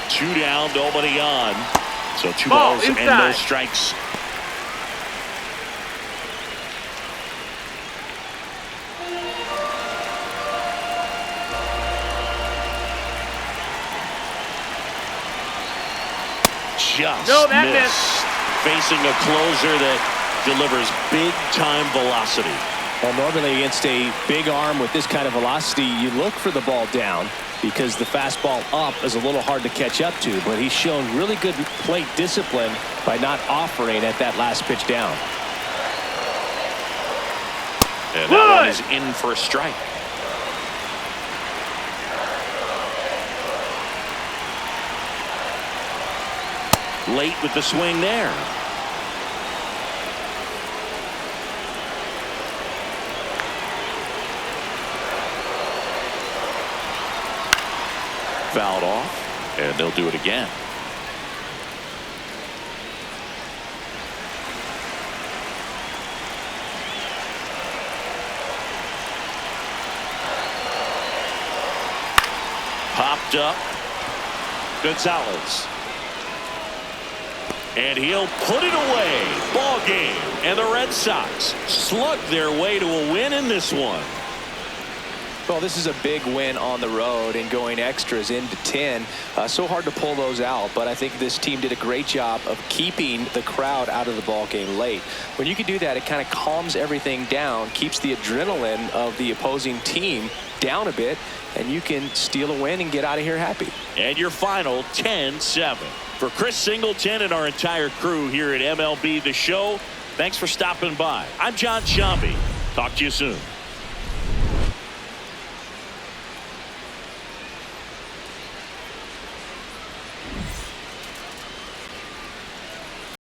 Two down, nobody on. So 2
Ball
balls and
inside.
no strikes. Just missed. Facing a closer that delivers big-time velocity.
Well, normally against a big arm with this kind of velocity, you look for the ball down because the fastball up is a little hard to catch up to. But he's shown really good plate discipline by not offering at that last pitch down.
And that one is in for a strike. Late with the swing there. Fouled off, and they'll do it again. Popped up. Gonzalez. And he'll put it away. Ball game. And the Red Sox slug their way to a win in this one.
Well, this is a big win on the road and going extras into 10. So hard to pull those out, but I think this team did a great job of keeping the crowd out of the ball game late. When you can do that, it kind of calms everything down, keeps the adrenaline of the opposing team down a bit, and you can steal a win and get out of here happy.
And your final 10-7. For Chris Singleton and our entire crew here at MLB The Show, thanks for stopping by. I'm John Shambi. Talk to you soon.